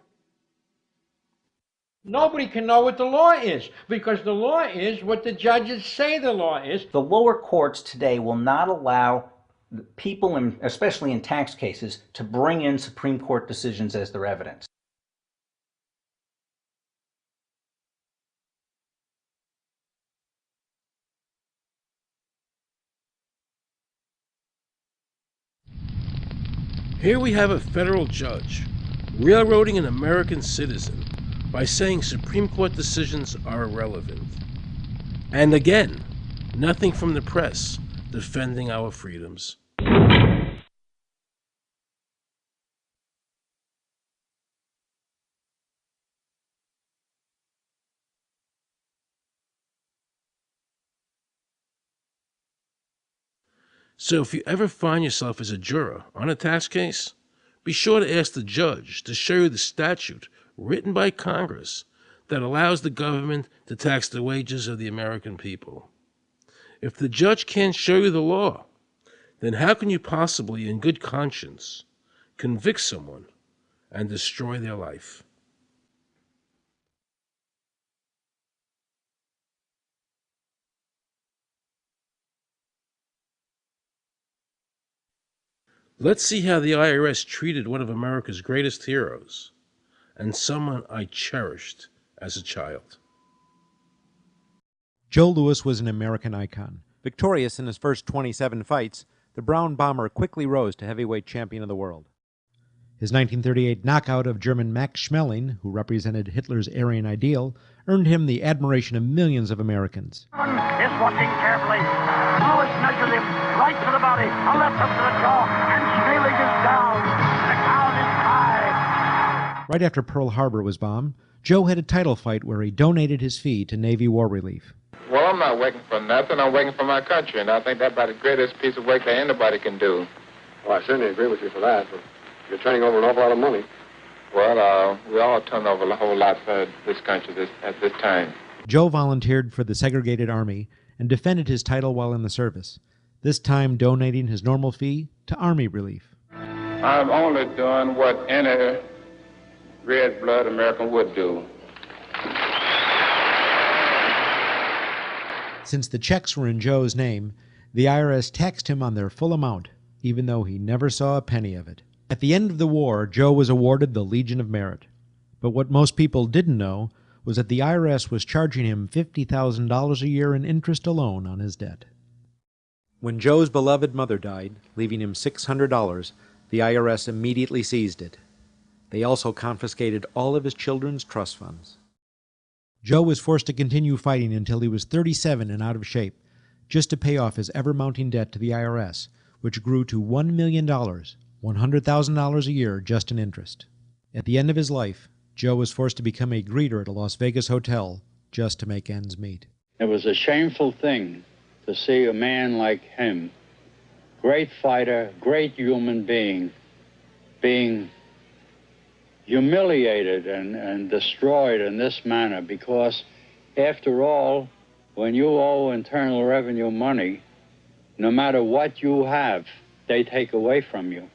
Nobody can know what the law is, because the law is what the judges say the law is. The lower courts today will not allow people, especially in tax cases, to bring in Supreme Court decisions as their evidence. Here we have a federal judge railroading an American citizen by saying Supreme Court decisions are irrelevant. And again, nothing from the press defending our freedoms. So if you ever find yourself as a juror on a tax case, be sure to ask the judge to show you the statute written by Congress that allows the government to tax the wages of the American people. If the judge can't show you the law, then how can you possibly, in good conscience, convict someone and destroy their life? Let's see how the IRS treated one of America's greatest heroes, and someone I cherished as a child. Joe Louis was an American icon. Victorious in his first 27 fights, the Brown Bomber quickly rose to heavyweight champion of the world. His 1938 knockout of German Max Schmeling, who represented Hitler's Aryan ideal, earned him the admiration of millions of Americans. Is watching carefully. Louis measures him right to the body, a left up to the jaw, and Schmeling is down. The count is tied. Right after Pearl Harbor was bombed, Joe had a title fight where he donated his fee to Navy War Relief. Well, No, I'm not working for nothing. I'm working for my country, and I think that's about the greatest piece of work that anybody can do. Well, I certainly agree with you for that, but you're turning over an awful lot of money. Well, we all turn over a whole lot for this country at this time. Joe volunteered for the segregated army and defended his title while in the service, this time donating his normal fee to Army relief. I'm only doing what any red-blood American would do. Since the checks were in Joe's name, the IRS taxed him on their full amount, even though he never saw a penny of it. At the end of the war, Joe was awarded the Legion of Merit. But what most people didn't know was that the IRS was charging him $50,000 a year in interest alone on his debt. When Joe's beloved mother died, leaving him $600, the IRS immediately seized it. They also confiscated all of his children's trust funds. Joe was forced to continue fighting until he was 37 and out of shape, just to pay off his ever-mounting debt to the IRS, which grew to $1 million, $100,000 a year just in interest. At the end of his life, Joe was forced to become a greeter at a Las Vegas hotel just to make ends meet. It was a shameful thing to see a man like him, great fighter, great human being humiliated and destroyed in this manner, because after all, when you owe Internal Revenue money, no matter what you have, they take away from you.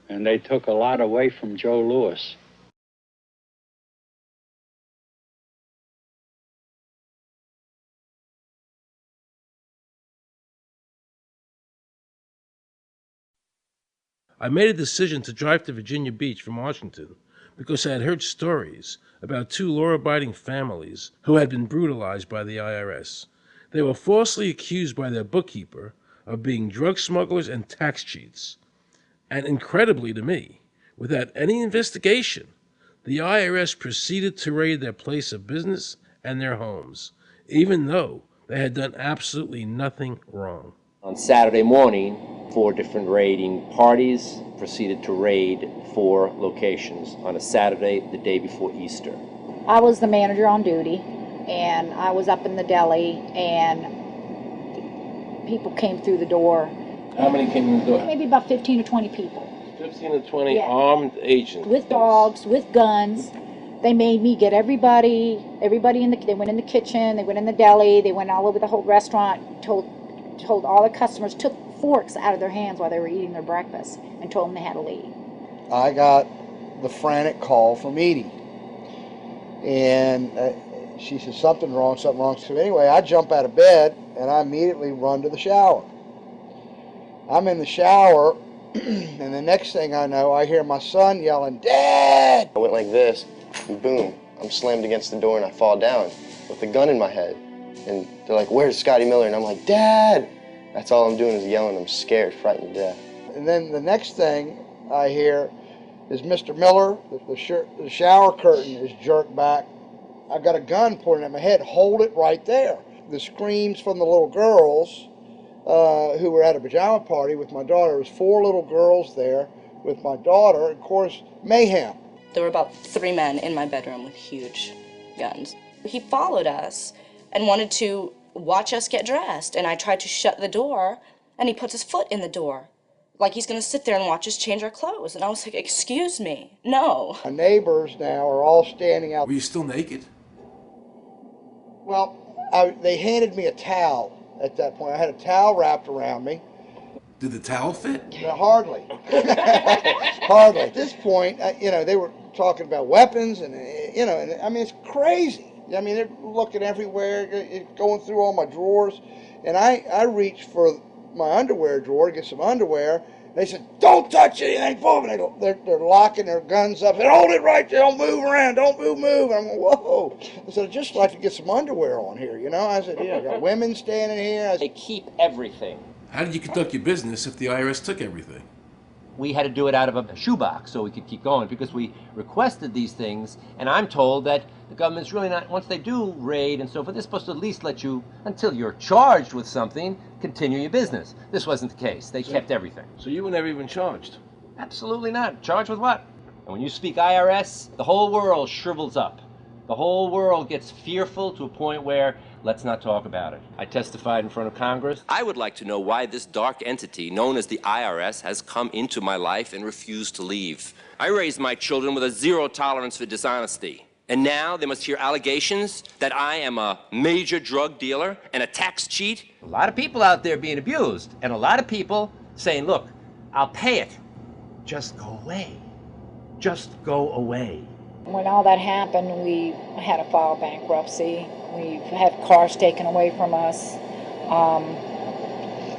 And they took a lot away from Joe Louis. I made a decision to drive to Virginia Beach from Washington because I had heard stories about two law-abiding families who had been brutalized by the IRS. They were falsely accused by their bookkeeper of being drug smugglers and tax cheats. And incredibly to me, without any investigation, the IRS proceeded to raid their place of business and their homes, even though they had done absolutely nothing wrong. On Saturday morning, 4 different raiding parties proceeded to raid 4 locations on a Saturday, the day before Easter. I was the manager on duty, and I was up in the deli, and people came through the door. How many came in the door? Maybe about 15 or 20 people. 15 to 20 Yeah. armed agents. With dogs, with guns. They made me get everybody in the, they went in the kitchen, they went in the deli, they went all over the whole restaurant, told all the customers, took forks out of their hands while they were eating their breakfast and told them they had to leave. I got the frantic call from Edie. And she said, something wrong. So anyway, I jump out of bed and I immediately run to the shower. I'm in the shower, and the next thing I know, I hear my son yelling, "Dad!" I went like this, and boom, I'm slammed against the door and I fall down with a gun in my head. And they're like, "Where's Scotty Miller?" And I'm like, "Dad!" That's all I'm doing is yelling. I'm scared, frightened to death. And then the next thing I hear is Mr. Miller, the shower curtain is jerked back. I got a gun pointed at my head. Hold it right there. The screams from the little girls who were at a pajama party with my daughter. There was 4 little girls there with my daughter. Of course, mayhem. There were about 3 men in my bedroom with huge guns. He followed us and wanted to watch us get dressed, and I tried to shut the door, and he puts his foot in the door, like he's going to sit there and watch us change our clothes. And I was like, excuse me, no. My neighbors now are all standing out. Were you still naked? Well, they handed me a towel at that point. I had a towel wrapped around me. Did the towel fit? No, hardly. Hardly. At this point, they were talking about weapons, and, and I mean, it's crazy. I mean, they're looking everywhere, going through all my drawers. And I reached for my underwear drawer to get some underwear. They said, "Don't touch anything." Boom. They're locking their guns up. They said, "Hold it right there. Don't move around. Don't move. And I'm going, whoa. I said, "I'd just like to get some underwear on here, I said, I got women standing here. They keep everything. How did you conduct your business if the IRS took everything? We had to do it out of a shoebox so we could keep going because we requested these things, and I'm told that the government's really not, once they do raid and so forth, they're supposed to at least let you, until you're charged with something, continue your business. This wasn't the case. They kept everything. So you were never even charged? Absolutely not. Charged with what? And when you speak IRS, the whole world shrivels up. The whole world gets fearful to a point where let's not talk about it. I testified in front of Congress. I would like to know why this dark entity known as the IRS has come into my life and refused to leave. I raised my children with a zero tolerance for dishonesty. And now they must hear allegations that I am a major drug dealer and a tax cheat? A lot of people out there being abused, and a lot of people saying, look, I'll pay it. Just go away. Just go away. When all that happened, we had to file bankruptcy. We've had cars taken away from us,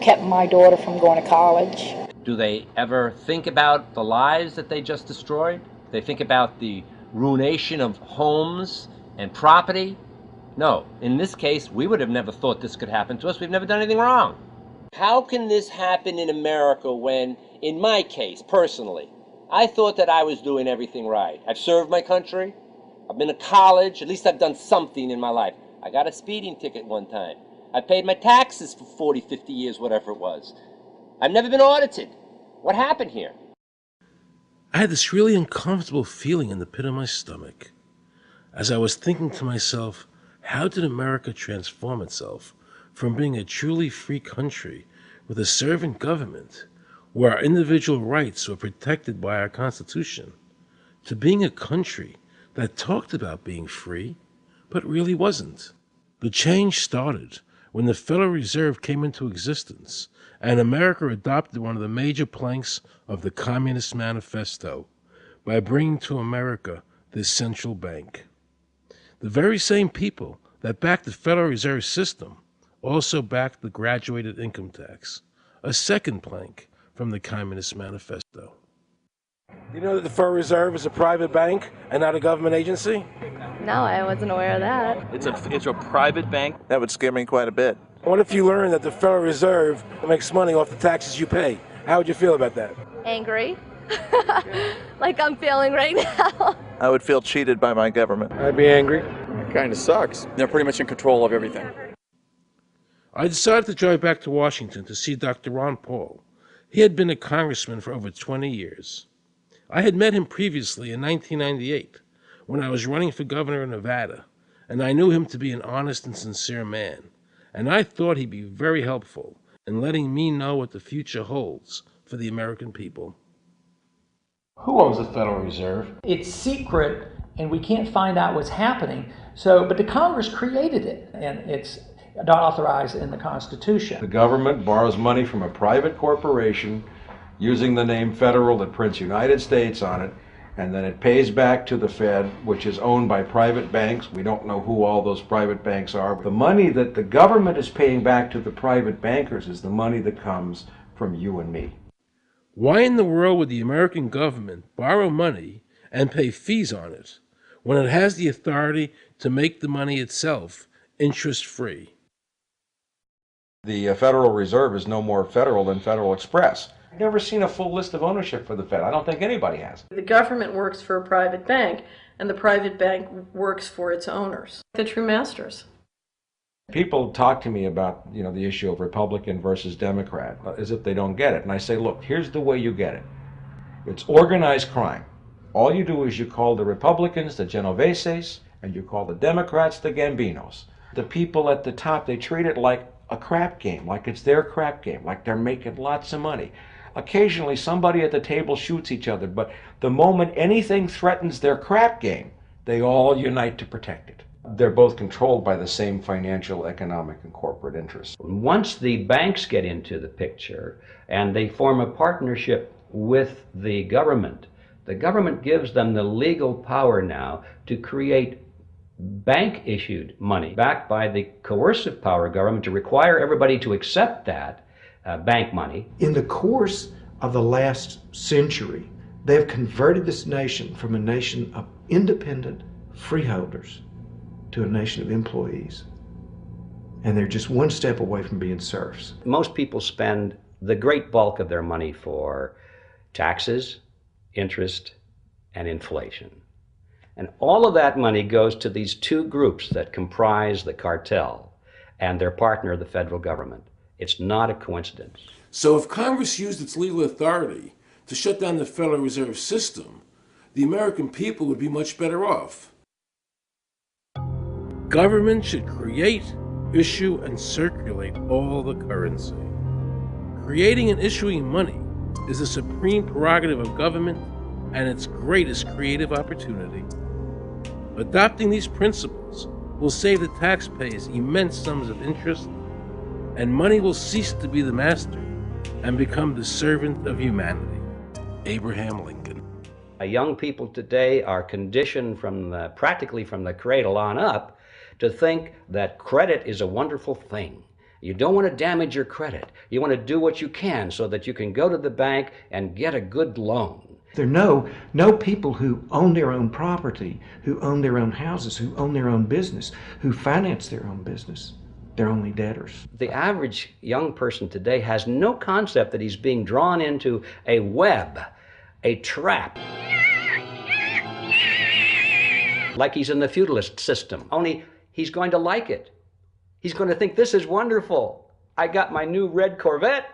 kept my daughter from going to college. Do they ever think about the lives that they just destroyed? They think about the ruination of homes and property? No. In this case, we would have never thought this could happen to us. We've never done anything wrong. How can this happen in America when, in my case, personally, I thought that I was doing everything right? I've served my country. I've been to college. At least I've done something in my life. I got a speeding ticket one time. I paid my taxes for 40, 50 years, whatever it was. I've never been audited. What happened here? I had this really uncomfortable feeling in the pit of my stomach as I was thinking to myself, how did America transform itself from being a truly free country with a servant government where our individual rights were protected by our Constitution to being a country that talked about being free but really wasn't? The change started when the Federal Reserve came into existence and America adopted one of the major planks of the Communist Manifesto by bringing to America this central bank. The very same people that backed the Federal Reserve System also backed the graduated income tax, a second plank from the Communist Manifesto. Do you know that the Federal Reserve is a private bank and not a government agency? No, I wasn't aware of that. It's a private bank? That would scare me quite a bit. What if you learned that the Federal Reserve makes money off the taxes you pay? How would you feel about that? Angry. Like I'm feeling right now. I would feel cheated by my government. I'd be angry. It kind of sucks. They're pretty much in control of everything. I decided to drive back to Washington to see Dr. Ron Paul. He had been a congressman for over 20 years. I had met him previously in 1998 when I was running for governor of Nevada, and I knew him to be an honest and sincere man, and I thought he'd be very helpful in letting me know what the future holds for the American people. Who owns the Federal Reserve? It's secret, and we can't find out what's happening. But the Congress created it, and it's not authorized in the Constitution. The government borrows money from a private corporation using the name Federal that prints United States on it, and then it pays back to the Fed, which is owned by private banks. We don't know who all those private banks are. The money that the government is paying back to the private bankers is the money that comes from you and me. Why in the world would the American government borrow money and pay fees on it when it has the authority to make the money itself interest-free? The Federal Reserve is no more federal than Federal Express. I've never seen a full list of ownership for the Fed. I don't think anybody has. The government works for a private bank, and the private bank works for its owners, the true masters. People talk to me about, the issue of Republican versus Democrat, as if they don't get it. And I say, look, here's the way you get it. It's organized crime. All you do is you call the Republicans the Genoveses, and you call the Democrats the Gambinos. The people at the top, they treat it like a crap game, like it's their crap game, like they're making lots of money. Occasionally, somebody at the table shoots each other, but the moment anything threatens their crap game, they all unite to protect it. They're both controlled by the same financial, economic, and corporate interests. Once the banks get into the picture and they form a partnership with the government gives them the legal power now to create bank-issued money backed by the coercive power of government to require everybody to accept that bank money. In the course of the last century, they have converted this nation from a nation of independent freeholders to a nation of employees. And they're just one step away from being serfs. Most people spend the great bulk of their money for taxes, interest, and inflation. And all of that money goes to these two groups that comprise the cartel and their partner, the federal government. It's not a coincidence. So if Congress used its legal authority to shut down the Federal Reserve System, the American people would be much better off. Government should create issue and circulate all the currency. Creating and issuing money is the supreme prerogative of government and its greatest creative opportunity. Adopting these principles will save the taxpayers immense sums of interest, and money will cease to be the master and become the servant of humanity. Abraham Lincoln. Young people today are conditioned practically from the cradle on up to think that credit is a wonderful thing. You don't want to damage your credit. You want to do what you can so that you can go to the bank and get a good loan. There are no people who own their own property, who own their own houses, who own their own business, who finance their own business. They're only debtors. The average young person today has no concept that he's being drawn into a web, a trap. Like he's in the feudalist system, only he's going to like it. He's going to think, this is wonderful. I got my new red Corvette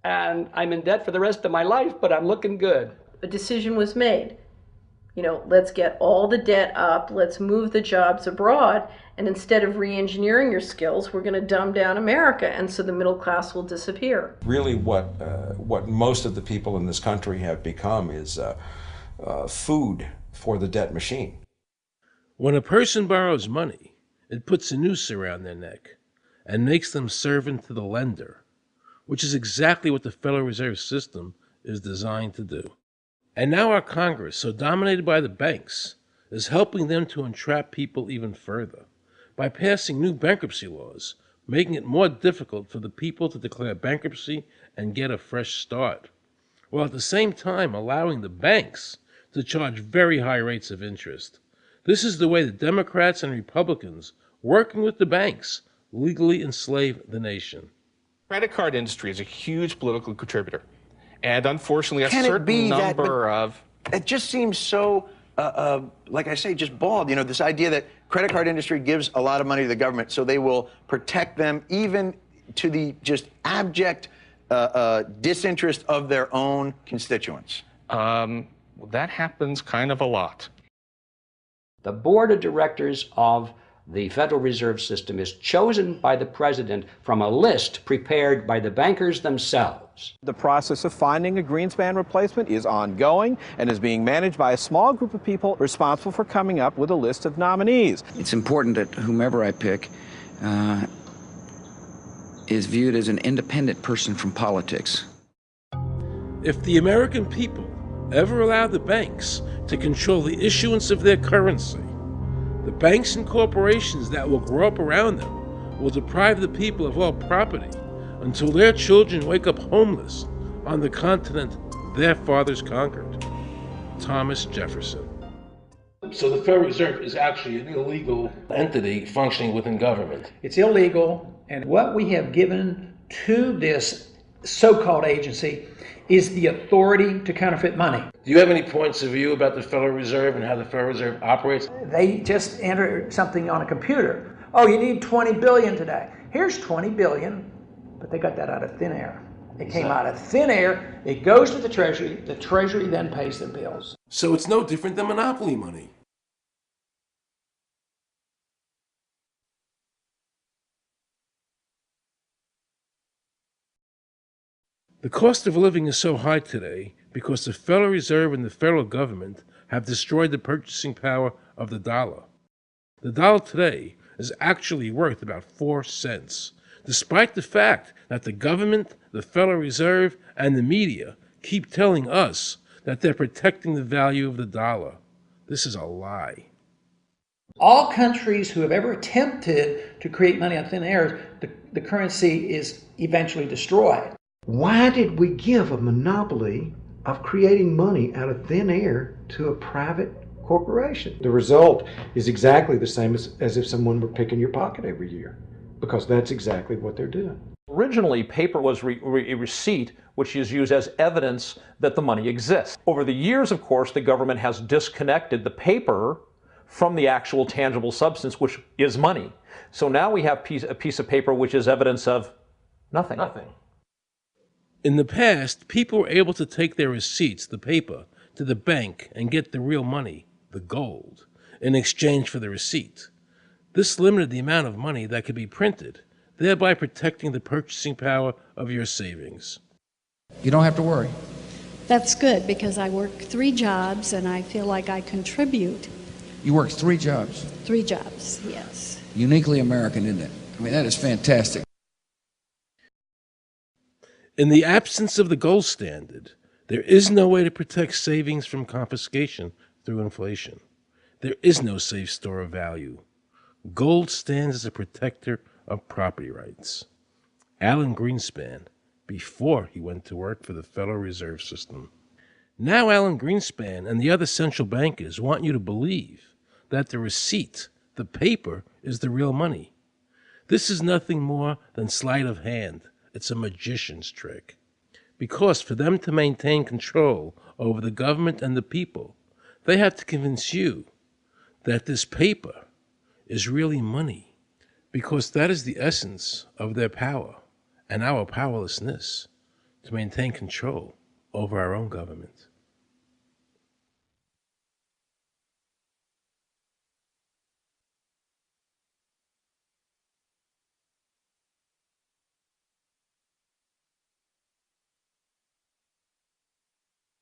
and I'm in debt for the rest of my life, but I'm looking good. A decision was made. Let's get all the debt up, let's move the jobs abroad, and instead of re-engineering your skills, we're going to dumb down America, and so the middle class will disappear. Really what most of the people in this country have become is food for the debt machine. When a person borrows money, it puts a noose around their neck and makes them servant to the lender, which is exactly what the Federal Reserve System is designed to do. And now our Congress, so dominated by the banks, is helping them to entrap people even further by passing new bankruptcy laws, making it more difficult for the people to declare bankruptcy and get a fresh start, while at the same time allowing the banks to charge very high rates of interest. This is the way the Democrats and Republicans, working with the banks, legally enslave the nation. Credit card industry is a huge political contributor. And unfortunately, a certain number of... It just seems so, like I say, just bald. This idea that credit card industry gives a lot of money to the government, so they will protect them even to the just abject disinterest of their own constituents. That happens kind of a lot. The board of directors of the Federal Reserve System is chosen by the president from a list prepared by the bankers themselves. The process of finding a Greenspan replacement is ongoing and is being managed by a small group of people responsible for coming up with a list of nominees. It's important that whomever I pick is viewed as an independent person from politics. If the American people ever allow the banks to control the issuance of their currency, the banks and corporations that will grow up around them will deprive the people of all property until their children wake up homeless on the continent their fathers conquered. Thomas Jefferson. So the Federal Reserve is actually an illegal entity functioning within government. It's illegal, and what we have given to this so-called agency is the authority to counterfeit money. Do you have any points of view about the Federal Reserve and how the Federal Reserve operates? They just enter something on a computer. Oh, you need 20 billion today. Here's 20 billion, but they got that out of thin air. It came out of thin air, it goes to the Treasury then pays their bills. So it's no different than monopoly money. The cost of living is so high today because the Federal Reserve and the federal government have destroyed the purchasing power of the dollar. The dollar today is actually worth about 4 cents, despite the fact that the government, the Federal Reserve, and the media keep telling us that they're protecting the value of the dollar. This is a lie. All countries who have ever attempted to create money on thin air, the currency is eventually destroyed. Why did we give a monopoly of creating money out of thin air to a private corporation? The result is exactly the same as if someone were picking your pocket every year, because that's exactly what they're doing. Originally, paper was a receipt which is used as evidence that the money exists. Over the years, of course, the government has disconnected the paper from the actual tangible substance, which is money. So now we have a piece of paper which is evidence of nothing. In the past, people were able to take their receipts, the paper, to the bank and get the real money, the gold, in exchange for the receipt. This limited the amount of money that could be printed thereby protecting the purchasing power of your savings. You don't have to worry. That's good because I work 3 jobs and I feel like I contribute. You work 3 jobs. 3 jobs, yes. Uniquely American, isn't it? I mean, that is fantastic. In the absence of the gold standard, there is no way to protect savings from confiscation through inflation. There is no safe store of value. Gold stands as a protector of property rights. Alan Greenspan, before he went to work for the Federal Reserve System. Now Alan Greenspan and the other central bankers want you to believe that the receipt, the paper, is the real money. This is nothing more than sleight of hand. It's a magician's trick. Because for them to maintain control over the government and the people, they have to convince you that this paper is really money, because that is the essence of their power and our powerlessness to maintain control over our own government.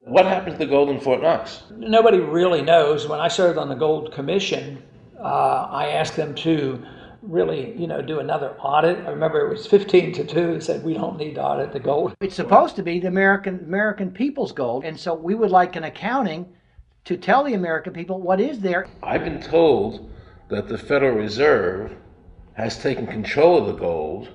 What happened to the gold in Fort Knox? Nobody really knows. When I served on the Gold Commission, I asked them to really, do another audit. I remember it was 15-2. They said, we don't need to audit the gold. It's supposed to be the American people's gold. And so we would like an accounting to tell the American people what is there. I've been told that the Federal Reserve has taken control of the gold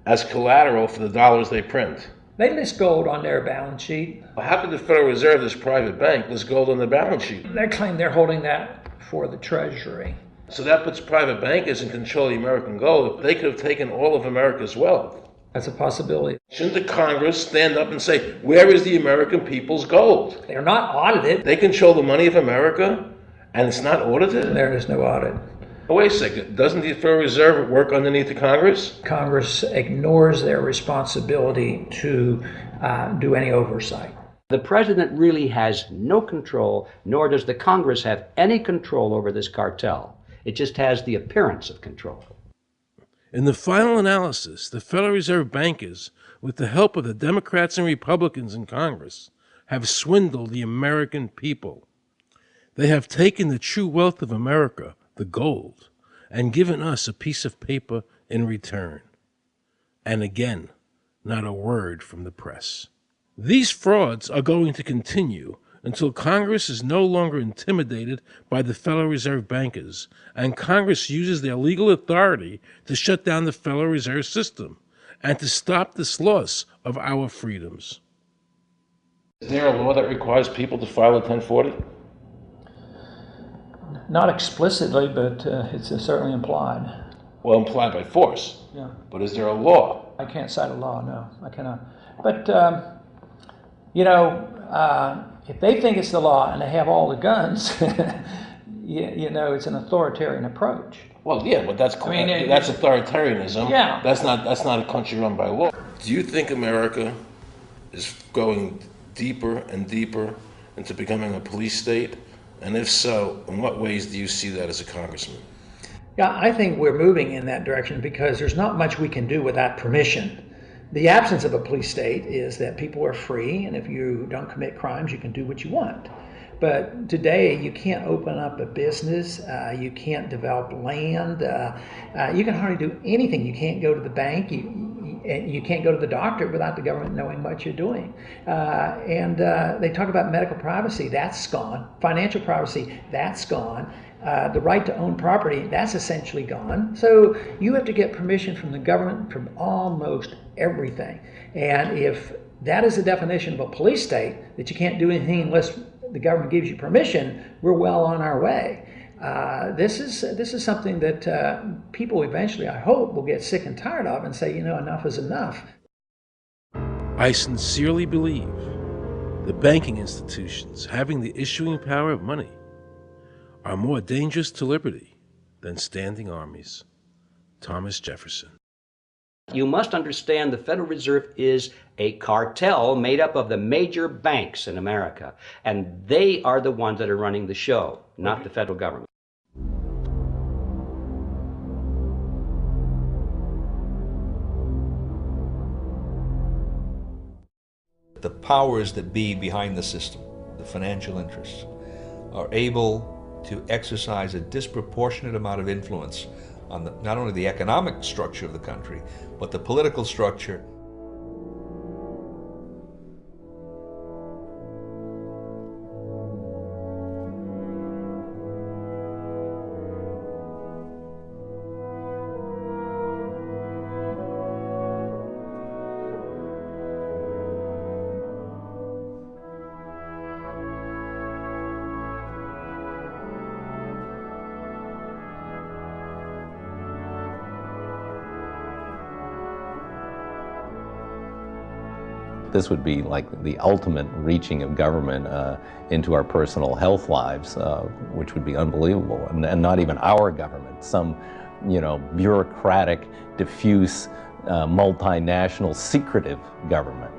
as collateral for the dollars they print. They list gold on their balance sheet. How could the Federal Reserve, this private bank, list gold on the balance sheet? They claim they're holding that for the Treasury. So that puts private bankers in control of the American gold. They could have taken all of America's wealth. That's a possibility. Shouldn't the Congress stand up and say, where is the American people's gold? They're not audited. They control the money of America, and it's not audited? There is no audit. Wait a second, doesn't the Federal Reserve work underneath the Congress? Congress ignores their responsibility to do any oversight. The president really has no control, nor does the Congress have any control over this cartel. It just has the appearance of control. In the final analysis, the Federal Reserve bankers, with the help of the Democrats and Republicans in Congress, have swindled the American people. They have taken the true wealth of America, the gold, and given us a piece of paper in return. And again, not a word from the press. These frauds are going to continue until Congress is no longer intimidated by the Federal Reserve bankers, and Congress uses their legal authority to shut down the Federal Reserve System and to stop this loss of our freedoms. Is there a law that requires people to file a 1040? Not explicitly, but it's certainly implied. Well, implied by force. Yeah. But is there a law? I can't cite a law, no, I cannot. But, if they think it's the law and they have all the guns, it's an authoritarian approach. Well, yeah, but that's authoritarianism. Yeah. That's not a country run by law. Do you think America is going deeper and deeper into becoming a police state? And if so, in what ways do you see that as a congressman? Yeah, I think we're moving in that direction because there's not much we can do without permission. The absence of a police state is that people are free, and if you don't commit crimes, you can do what you want. But today, you can't open up a business, you can't develop land, you can hardly do anything. You can't go to the bank, you can't go to the doctor without the government knowing what you're doing. And they talk about medical privacy, that's gone. Financial privacy, that's gone. The right to own property, that's essentially gone. So you have to get permission from the government from almost everything. And if that is the definition of a police state, that you can't do anything unless the government gives you permission, we're well on our way. This is something that people eventually, I hope, will get sick and tired of and say, enough is enough. I sincerely believe the banking institutions having the issuing power of money are more dangerous to liberty than standing armies. Thomas Jefferson. You must understand the Federal Reserve is a cartel made up of the major banks in America, and they are the ones that are running the show, not the federal government. The powers that be behind the system, the financial interests, are able to exercise a disproportionate amount of influence on not only the economic structure of the country, but the political structure. This would be like the ultimate reaching of government into our personal health lives, which would be unbelievable. And not even our government, some, bureaucratic, diffuse, multinational, secretive government.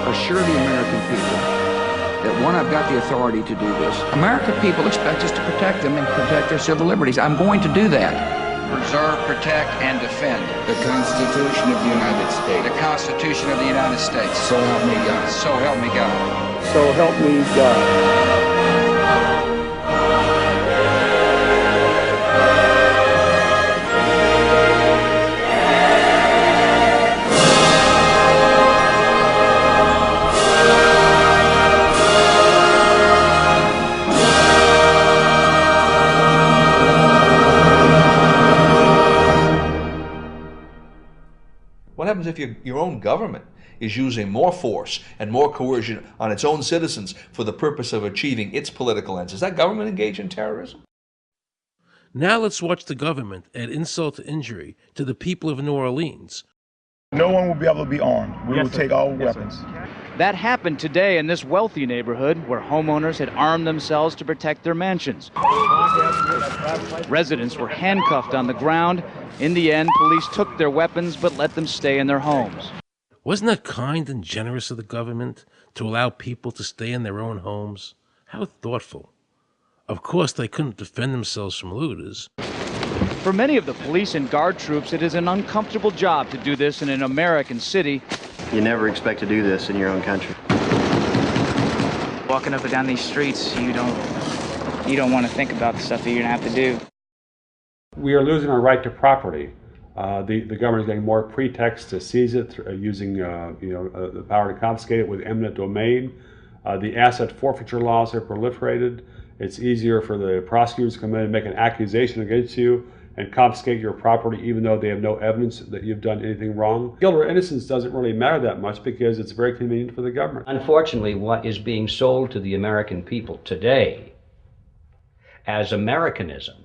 Assure the American people that, one, I've got the authority to do this. American people expect us to protect them and protect their civil liberties. I'm going to do that. Preserve, protect, and defend the Constitution of the United States. The Constitution of the United States. So help me God. So help me God. So help me God. What happens if your own government is using more force and more coercion on its own citizens for the purpose of achieving its political ends? Is that government engaged in terrorism? Now let's watch the government add insult to injury to the people of New Orleans. No one will be able to be armed. We will take all weapons. That happened today in this wealthy neighborhood where homeowners had armed themselves to protect their mansions. Residents were handcuffed on the ground. In the end, police took their weapons but let them stay in their homes. Wasn't that kind and generous of the government to allow people to stay in their own homes? How thoughtful. Of course, they couldn't defend themselves from looters. For many of the police and guard troops, it is an uncomfortable job to do this in an American city. You never expect to do this in your own country. Walking up and down these streets, you don't want to think about the stuff that you're gonna have to do. We are losing our right to property. The government is getting more pretext to seize it, using the power to confiscate it with eminent domain. The asset forfeiture laws have proliferated. It's easier for the prosecutors to come in and make an accusation against you and confiscate your property even though they have no evidence that you've done anything wrong. Guilt or innocence doesn't really matter that much because it's very convenient for the government. Unfortunately, what is being sold to the American people today as Americanism,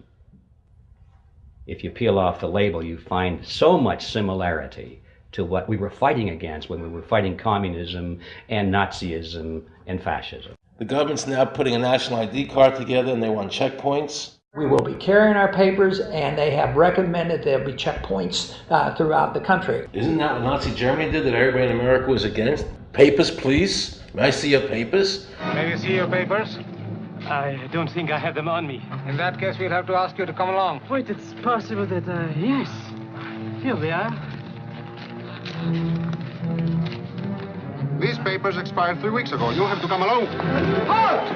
if you peel off the label, you find so much similarity to what we were fighting against when we were fighting communism and Nazism and fascism. The government's now putting a national ID card together and they want checkpoints. We will be carrying our papers, and they have recommended there'll be checkpoints throughout the country. Isn't that what Nazi Germany did that everybody in America was against? Papers, please. May I see your papers? May we see your papers? I don't think I have them on me. In that case, we'll have to ask you to come along. Wait, it's possible that, yes. Here they are. These papers expired 3 weeks ago. You'll have to come along. Halt!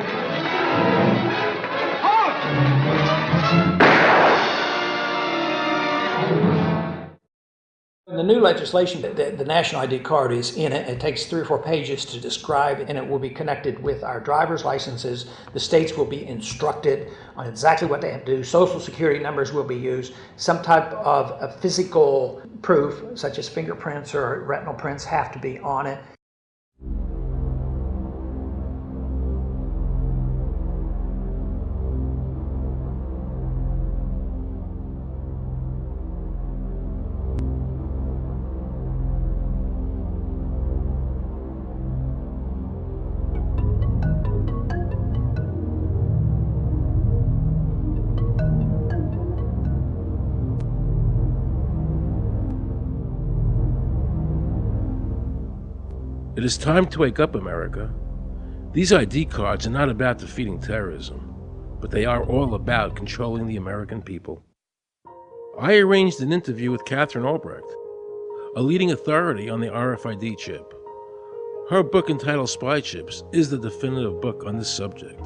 In the new legislation, the national ID card is in it. It takes 3 or 4 pages to describe, and it will be connected with our driver's licenses. The states will be instructed on exactly what they have to do. Social security numbers will be used. Some type of a physical proof, such as fingerprints or retinal prints, have to be on it. It is time to wake up, America. These ID cards are not about defeating terrorism, but they are all about controlling the American people. I arranged an interview with Catherine Albrecht, a leading authority on the RFID chip. Her book entitled Spy Chips is the definitive book on this subject.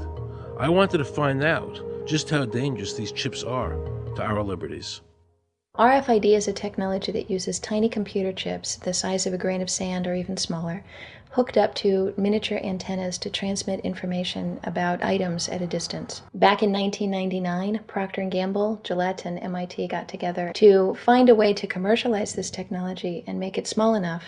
I wanted to find out just how dangerous these chips are to our liberties. RFID is a technology that uses tiny computer chips the size of a grain of sand or even smaller, hooked up to miniature antennas to transmit information about items at a distance. Back in 1999, Procter & Gamble, Gillette, and MIT got together to find a way to commercialize this technology and make it small enough,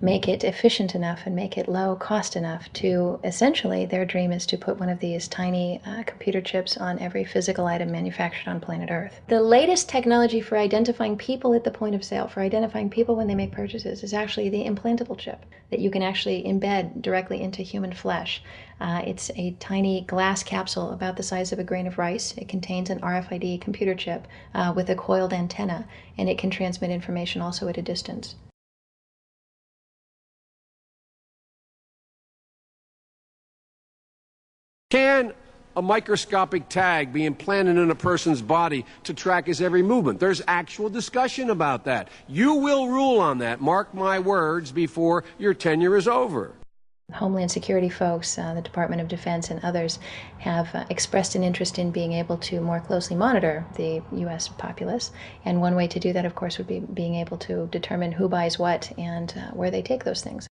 make it efficient enough, and make it low cost enough to, essentially, their dream is to put one of these tiny computer chips on every physical item manufactured on planet Earth. The latest technology for identifying people at the point of sale, for identifying people when they make purchases, is actually the implantable chip that you can actually embed directly into human flesh. It's a tiny glass capsule about the size of a grain of rice. It contains an RFID computer chip with a coiled antenna, and it can transmit information also at a distance. Can a microscopic tag be implanted in a person's body to track his every movement? There's actual discussion about that. You will rule on that, mark my words, before your tenure is over. Homeland Security folks, the Department of Defense, and others have expressed an interest in being able to more closely monitor the U.S. populace. And one way to do that, of course, would be being able to determine who buys what and where they take those things.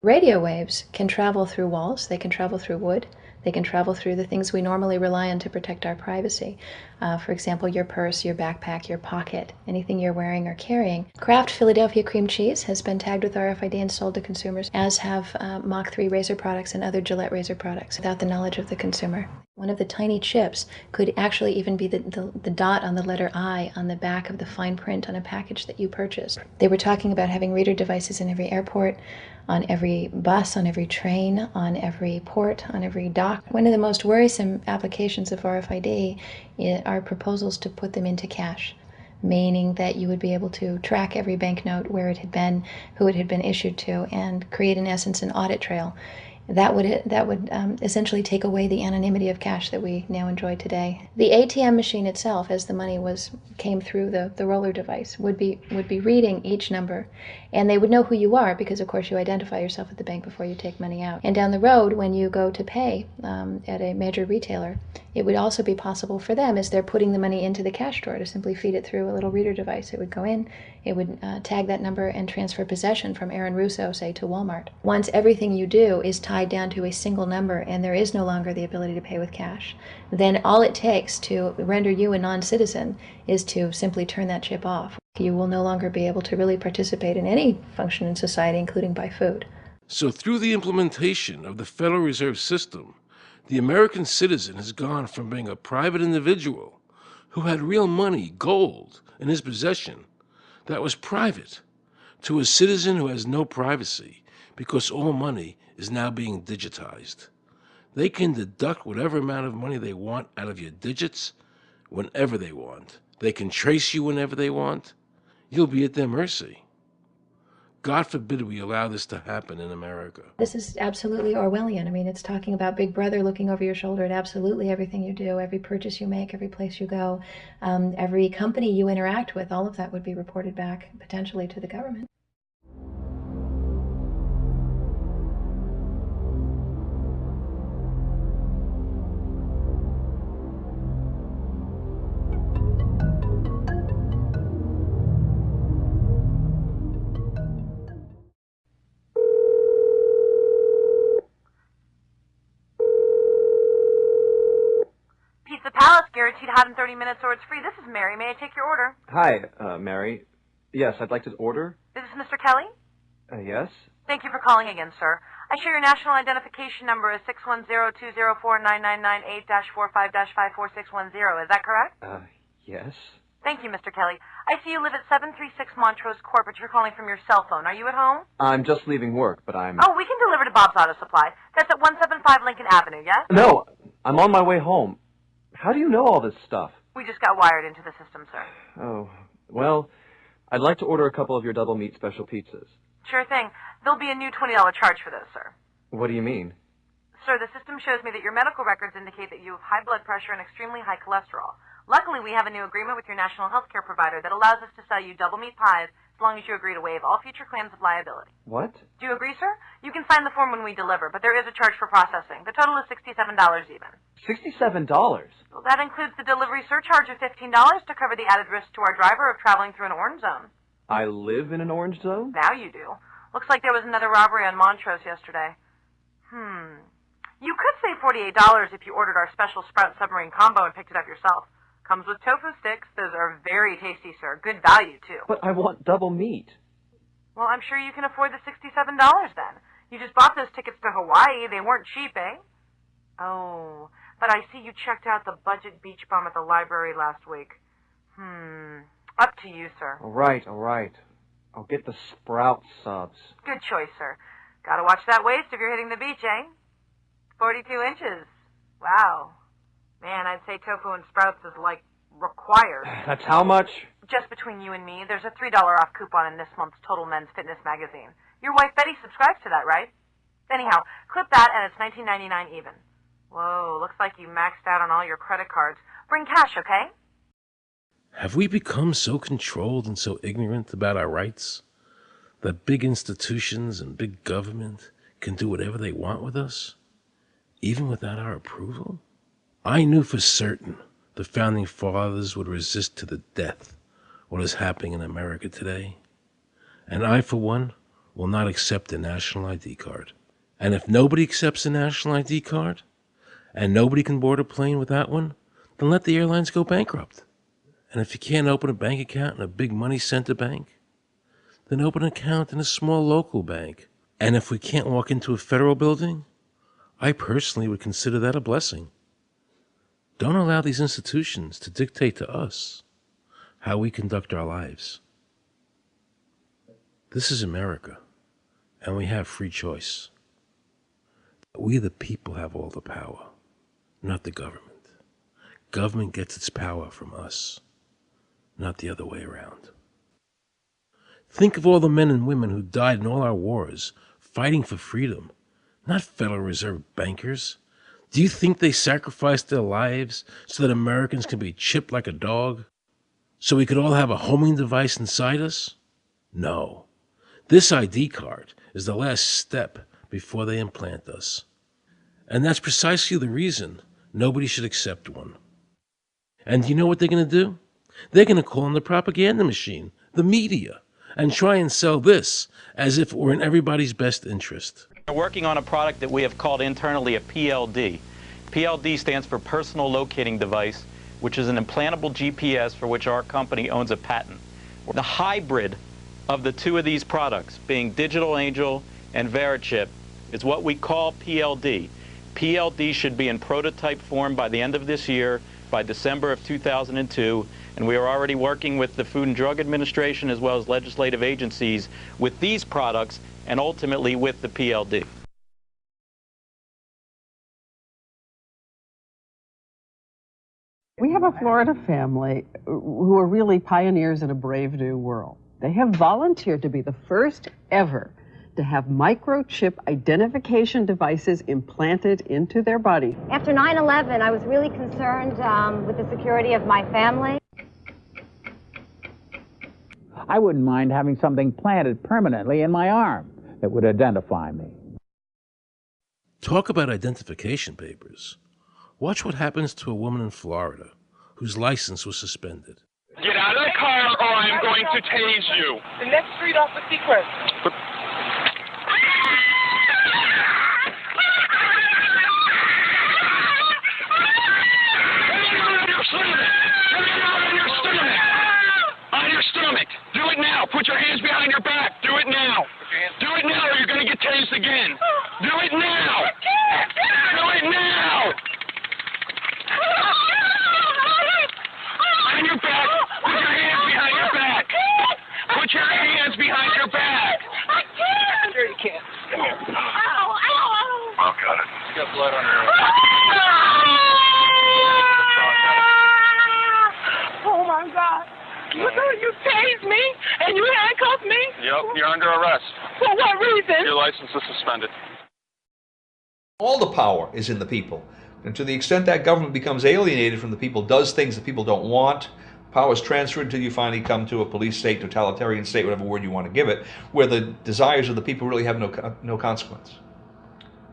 Radio waves can travel through walls, they can travel through wood, they can travel through the things we normally rely on to protect our privacy. For example, your purse, your backpack, your pocket, anything you're wearing or carrying. Kraft Philadelphia cream cheese has been tagged with RFID and sold to consumers, as have Mach 3 razor products and other Gillette razor products, without the knowledge of the consumer. One of the tiny chips could actually even be the dot on the letter I on the back of the fine print on a package that you purchased. They were talking about having reader devices in every airport, on every bus, on every train, on every port, on every dock. One of the most worrisome applications of RFID are proposals to put them into cash, meaning that you would be able to track every banknote, where it had been, who it had been issued to, and create, in essence, an audit trail. That would essentially take away the anonymity of cash that we now enjoy today. The ATM machine itself, as the money came through the roller device, would be reading each number, and they would know who you are because, of course, you identify yourself at the bank before you take money out. And down the road, when you go to pay at a major retailer, it would also be possible for them, as they're putting the money into the cash drawer, to simply feed it through a little reader device. It would go in, it would tag that number and transfer possession from Aaron Russo, say, to Walmart. Once everything you do is tied down to a single number and there is no longer the ability to pay with cash, then all it takes to render you a non-citizen is to simply turn that chip off. You will no longer be able to really participate in any function in society, including buy food. So through the implementation of the Federal Reserve System, the American citizen has gone from being a private individual who had real money, gold, in his possession that was private, to a citizen who has no privacy because all money is now being digitized. They can deduct whatever amount of money they want out of your digits whenever they want. They can trace you whenever they want. You'll be at their mercy. God forbid we allow this to happen in America. This is absolutely Orwellian. I mean, it's talking about Big Brother looking over your shoulder at absolutely everything you do, every purchase you make, every place you go, every company you interact with. All of that would be reported back potentially to the government. Pizza Palace, guaranteed hot in 30 minutes or it's free. This is Mary. May I take your order? Hi, Mary. Yes, I'd like to order. Is this Mr. Kelly? Yes. Thank you for calling again, sir. I show your national identification number is 610-204-999-8-45-54610. Is that correct? Yes. Thank you, Mr. Kelly. I see you live at 736 Montrose Court, but you're calling from your cell phone. Are you at home? I'm just leaving work, but I'm... Oh, we can deliver to Bob's Auto Supply. That's at 175 Lincoln Avenue, yes? No, I'm on my way home. How do you know all this stuff? We just got wired into the system, sir. Oh, well, I'd like to order a couple of your double meat special pizzas. Sure thing. There'll be a new $20 charge for those, sir. What do you mean? Sir, the system shows me that your medical records indicate that you have high blood pressure and extremely high cholesterol. Luckily, we have a new agreement with your national health care provider that allows us to sell you double meat pies as long as you agree to waive all future claims of liability. What? Do you agree, sir? You can sign the form when we deliver, but there is a charge for processing. The total is $67 even. $67? Well, that includes the delivery surcharge of $15 to cover the added risk to our driver of traveling through an orange zone. I live in an orange zone? Now you do. Looks like there was another robbery on Montrose yesterday. You could save $48 if you ordered our special Sprout Submarine Combo and picked it up yourself. Comes with tofu sticks. Those are very tasty, sir. Good value, too. But I want double meat. Well, I'm sure you can afford the $67 then. You just bought those tickets to Hawaii. They weren't cheap, eh? Oh, but I see you checked out the budget beach bum at the library last week. Up to you, sir. All right. I'll get the Sprout subs. Good choice, sir. Gotta watch that waist if you're hitting the beach, eh? 42 inches. Wow. Man, I'd say tofu and sprouts is, like, required. That's how much? Just between you and me, there's a $3 off coupon in this month's Total Men's Fitness magazine. Your wife Betty subscribes to that, right? Anyhow, clip that and it's $19.99 even. Whoa, looks like you maxed out on all your credit cards. Bring cash, okay? Have we become so controlled and so ignorant about our rights that big institutions and big government can do whatever they want with us, even without our approval? I knew for certain the Founding Fathers would resist to the death what is happening in America today. And I, for one, will not accept a national ID card. And if nobody accepts a national ID card, and nobody can board a plane without one, then let the airlines go bankrupt. And if you can't open a bank account in a big money center bank, then open an account in a small local bank. And if we can't walk into a federal building, I personally would consider that a blessing. Don't allow these institutions to dictate to us how we conduct our lives. This is America, and we have free choice. We the people have all the power, not the government. Government gets its power from us, not the other way around. Think of all the men and women who died in all our wars, fighting for freedom, not Federal Reserve bankers. Do you think they sacrificed their lives so that Americans can be chipped like a dog? So we could all have a homing device inside us? No. This ID card is the last step before they implant us. And that's precisely the reason nobody should accept one. And do you know what they're going to do? They're going to call on the propaganda machine, the media, and try and sell this as if it were in everybody's best interest. We're working on a product that we have called internally a PLD. PLD stands for Personal Locating Device, which is an implantable GPS for which our company owns a patent. The hybrid of the two of these products, being Digital Angel and Verichip is what we call PLD. PLD should be in prototype form by the end of this year, by December of 2002, and we are already working with the Food and Drug Administration as well as legislative agencies with these products and ultimately with the PLD. We have a Florida family who are really pioneers in a brave new world. They have volunteered to be the first ever to have microchip identification devices implanted into their body. After 9/11, I was really concerned with the security of my family. I wouldn't mind having something planted permanently in my arm that would identify me. Talk about identification papers. Watch what happens to a woman in Florida whose license was suspended. Get out of the car or I'm going to tase you. The next street off the sequence. On your stomach. Do it now. Put your hands behind your back. Do it now. Do it now or you're going to get tased again. Do it now. Do it now. On your back. Put your hands behind your back. Put your hands behind your back. I can't. Sure you can't. Come here. Ow, ow, ow. Oh, got it. You got blood on her. Oh, my God. You tased me and you handcuffed me? Yep, you're under arrest. For what reason? Your license is suspended. All the power is in the people. And to the extent that government becomes alienated from the people, does things that people don't want, power is transferred until you finally come to a police state, totalitarian state, whatever word you want to give it, where the desires of the people really have no consequence.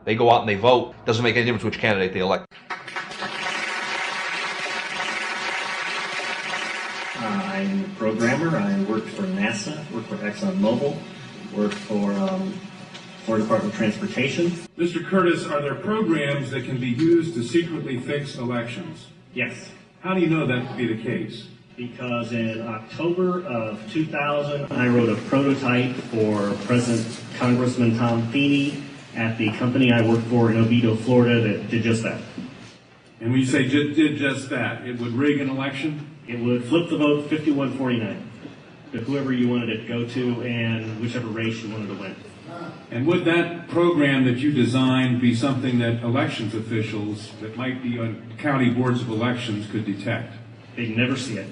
They go out and they vote. Doesn't make any difference which candidate they elect. I'm a programmer. I worked for NASA, worked for ExxonMobil, worked for Florida Department of Transportation. Mr. Curtis, are there programs that can be used to secretly fix elections? Yes. How do you know that to be the case? Because in October of 2000, I wrote a prototype for President Congressman Tom Feeney at the company I worked for in Oviedo, Florida, that did just that. And when you say did just that, it would rig an election? It would flip the vote 51-49 to whoever you wanted it to go to and whichever race you wanted to win. And would that program that you designed be something that elections officials that might be on county boards of elections could detect? They'd never see it.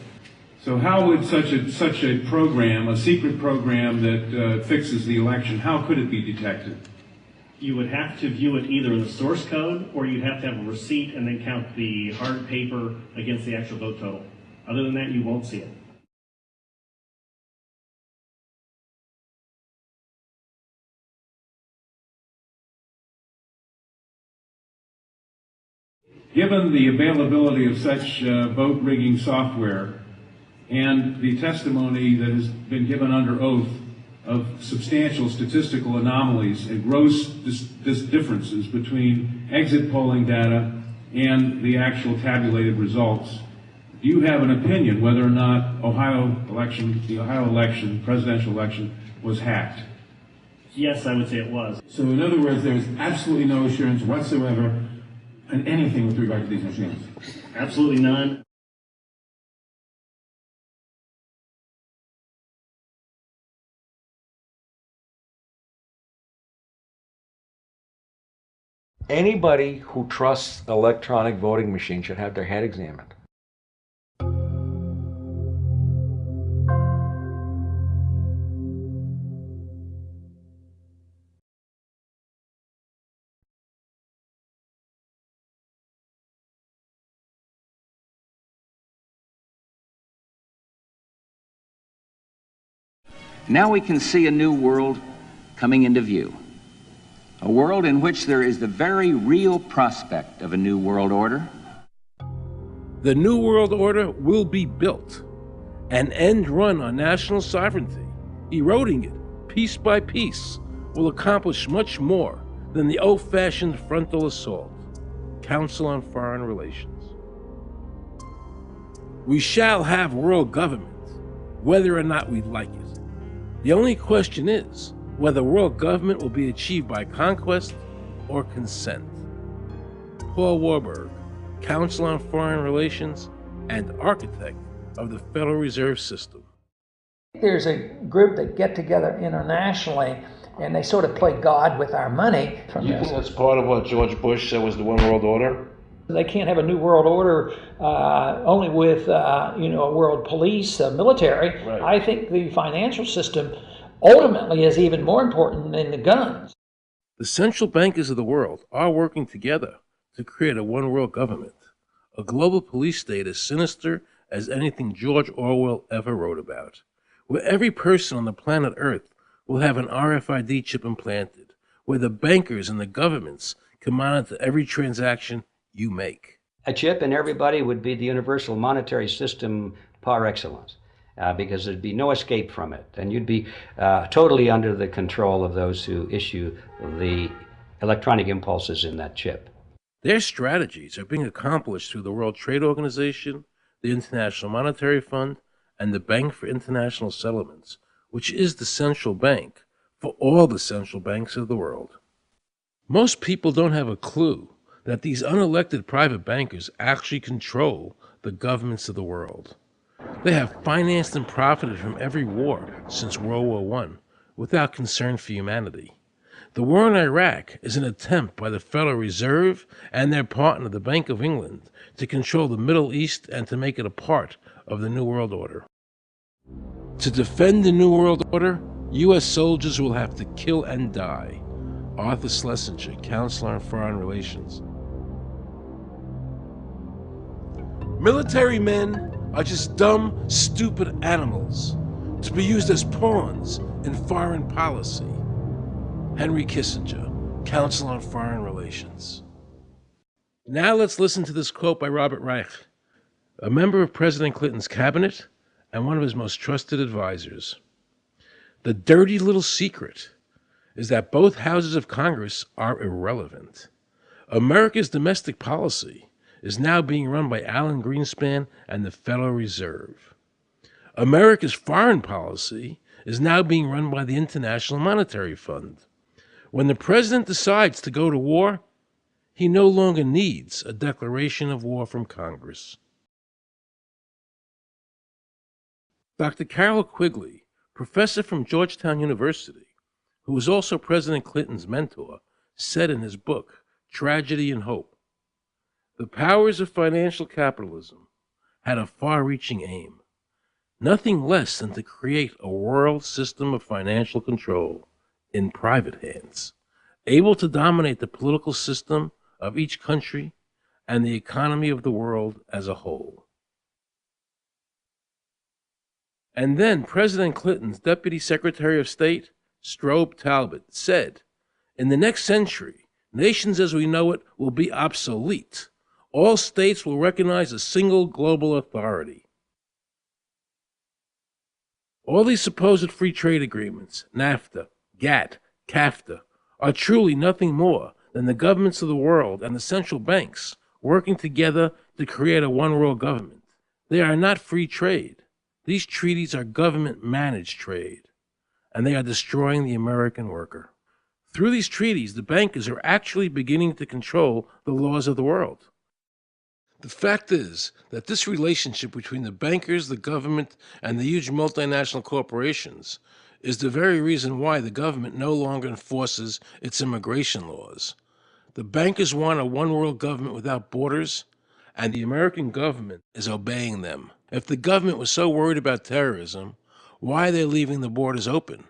So how would such a program, a secret program that fixes the election, how could it be detected? You would have to view it either in the source code or you'd have to have a receipt and then count the hard paper against the actual vote total. Other than that, you won't see it. Given the availability of such vote rigging software and the testimony that has been given under oath of substantial statistical anomalies and gross differences between exit polling data and the actual tabulated results, do you have an opinion whether or not the Ohio election, presidential election, was hacked? Yes, I would say it was. So in other words, there's absolutely no assurance whatsoever in anything with regard to these machines? Absolutely none. Anybody who trusts electronic voting machines should have their head examined. Now we can see a new world coming into view. A world in which there is the very real prospect of a new world order. The New World Order will be built, an end run on national sovereignty, eroding it piece by piece, will accomplish much more than the old-fashioned frontal assault. Council on Foreign Relations. We shall have world government, whether or not we like it. The only question is, whether world government will be achieved by conquest or consent. Paul Warburg, Counsel on Foreign Relations and architect of the Federal Reserve System. There's a group that get together internationally and they sort of play God with our money. You think that's part of what George Bush said was the one world order? They can't have a new world order only with a world police, military. Right. I think the financial system ultimately is even more important than the guns. The central bankers of the world are working together to create a one world government, a global police state as sinister as anything George Orwell ever wrote about, where every person on the planet Earth will have an RFID chip implanted, where the bankers and the governments can monitor every transaction you make. A chip in everybody would be the universal monetary system par excellence, because there'd be no escape from it, and you'd be totally under the control of those who issue the electronic impulses in that chip. Their strategies are being accomplished through the World Trade Organization, the International Monetary Fund, and the Bank for International Settlements, which is the central bank for all the central banks of the world. Most people don't have a clue that these unelected private bankers actually control the governments of the world. They have financed and profited from every war since World War I without concern for humanity. The war in Iraq is an attempt by the Federal Reserve and their partner, the Bank of England, to control the Middle East and to make it a part of the New World Order. To defend the New World Order, U.S. soldiers will have to kill and die. Arthur Schlesinger, Counselor on Foreign Relations. Military men are just dumb, stupid animals to be used as pawns in foreign policy. Henry Kissinger, Counsel on Foreign Relations. Now let's listen to this quote by Robert Reich, a member of President Clinton's cabinet and one of his most trusted advisors. The dirty little secret is that both houses of Congress are irrelevant. America's domestic policy is now being run by Alan Greenspan and the Federal Reserve. America's foreign policy is now being run by the International Monetary Fund. When the president decides to go to war, he no longer needs a declaration of war from Congress. Dr. Carol Quigley, professor from Georgetown University, who was also President Clinton's mentor, said in his book, Tragedy and Hope, the powers of financial capitalism had a far-reaching aim, nothing less than to create a world system of financial control in private hands, able to dominate the political system of each country and the economy of the world as a whole. And then President Clinton's Deputy Secretary of State, Strobe Talbot, said, in the next century, nations as we know it will be obsolete. All states will recognize a single global authority. All these supposed free trade agreements, NAFTA, GATT, CAFTA, are truly nothing more than the governments of the world and the central banks working together to create a one-world government. They are not free trade. These treaties are government-managed trade, and they are destroying the American worker. Through these treaties, the bankers are actually beginning to control the laws of the world. The fact is that this relationship between the bankers, the government, and the huge multinational corporations is the very reason why the government no longer enforces its immigration laws. The bankers want a one-world government without borders, and the American government is obeying them. If the government was so worried about terrorism, why are they leaving the borders open,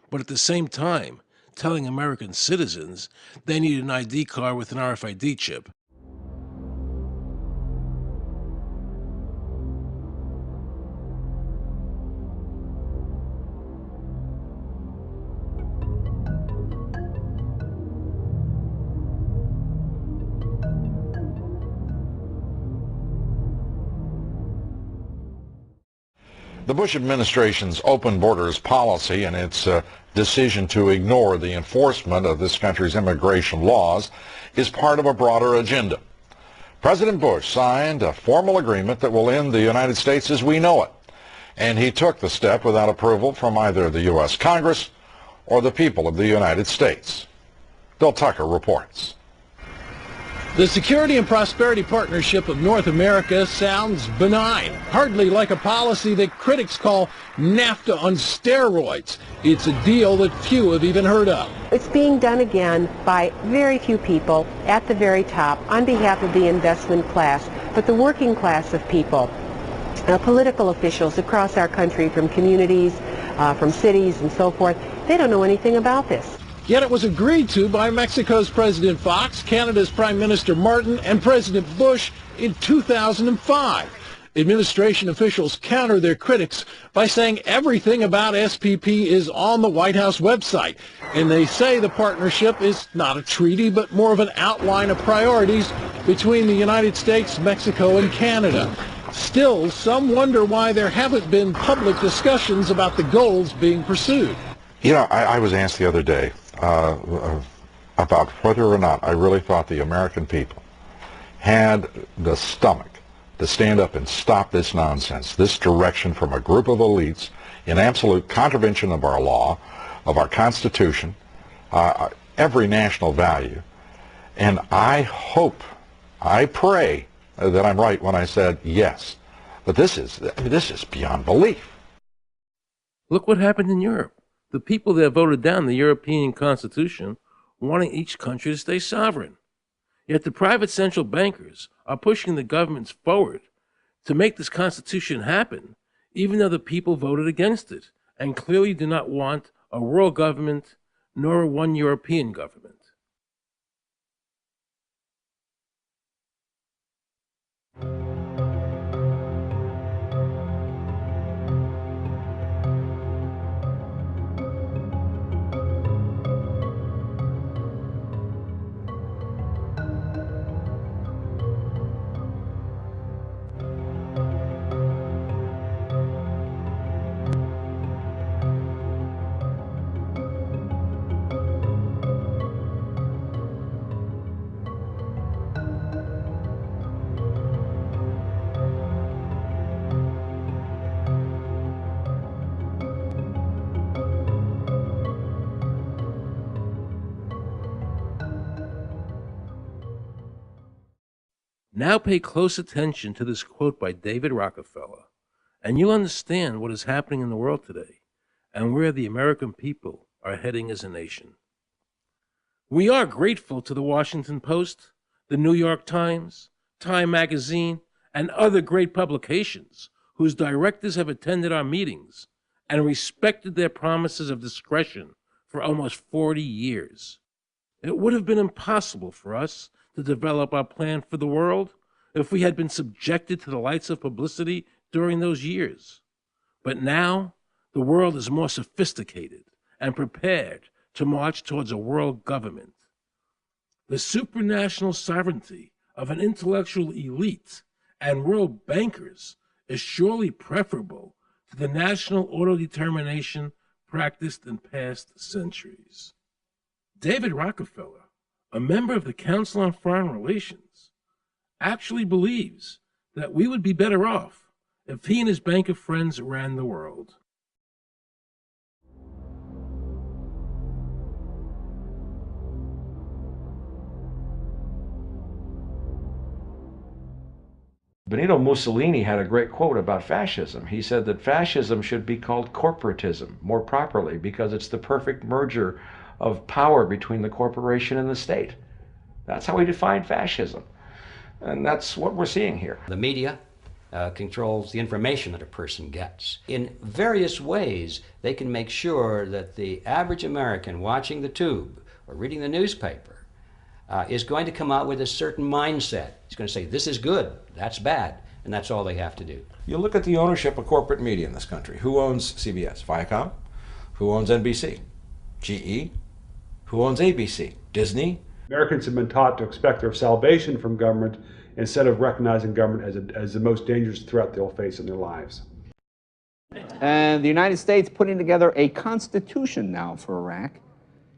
but at the same time telling American citizens they need an ID card with an RFID chip? The Bush administration's open borders policy and its decision to ignore the enforcement of this country's immigration laws is part of a broader agenda. President Bush signed a formal agreement that will end the United States as we know it, and he took the step without approval from either the U.S. Congress or the people of the United States? Bill Tucker reports. The Security and Prosperity Partnership of North America sounds benign, hardly like a policy that critics call NAFTA on steroids. It's a deal that few have even heard of. It's being done again by very few people at the very top on behalf of the investment class, but the working class of people, political officials across our country, from communities, from cities and so forth, they don't know anything about this. Yet it was agreed to by Mexico's President Fox, Canada's Prime Minister Martin, and President Bush in 2005. Administration officials counter their critics by saying everything about SPP is on the White House website. And they say the partnership is not a treaty, but more of an outline of priorities between the United States, Mexico, and Canada. Still, some wonder why there haven't been public discussions about the goals being pursued. You know, I was asked the other day about whether or not I really thought the American people had the stomach to stand up and stop this nonsense, this direction from a group of elites in absolute contravention of our law, of our Constitution, every national value. And I hope, I pray that I'm right when I said yes. But this is beyond belief. Look what happened in Europe. The people that voted down the European Constitution wanting each country to stay sovereign. Yet the private central bankers are pushing the governments forward to make this Constitution happen, even though the people voted against it and clearly do not want a world government nor one European government. Now pay close attention to this quote by David Rockefeller, and you'll understand what is happening in the world today and where the American people are heading as a nation. We are grateful to the Washington Post, the New York Times, Time Magazine, and other great publications whose directors have attended our meetings and respected their promises of discretion for almost 40 years. It would have been impossible for us to develop our plan for the world if we had been subjected to the lights of publicity during those years. But now, the world is more sophisticated and prepared to march towards a world government. The supranational sovereignty of an intellectual elite and world bankers is surely preferable to the national autodetermination practiced in past centuries. David Rockefeller, a member of the Council on Foreign Relations, actually believes that we would be better off if he and his bank of friends ran the world. Benito Mussolini had a great quote about fascism. He said that fascism should be called corporatism more properly because it's the perfect merger of power between the corporation and the state. That's how he defined fascism. And that's what we're seeing here. The media controls the information that a person gets. In various ways, they can make sure that the average American watching the tube or reading the newspaper is going to come out with a certain mindset. He's going to say, this is good, that's bad, and that's all they have to do. You look at the ownership of corporate media in this country. Who owns CBS? Viacom? Who owns NBC? GE? Who owns ABC? Disney? Americans have been taught to expect their salvation from government instead of recognizing government as the most dangerous threat they'll face in their lives. And the United States putting together a constitution now for Iraq.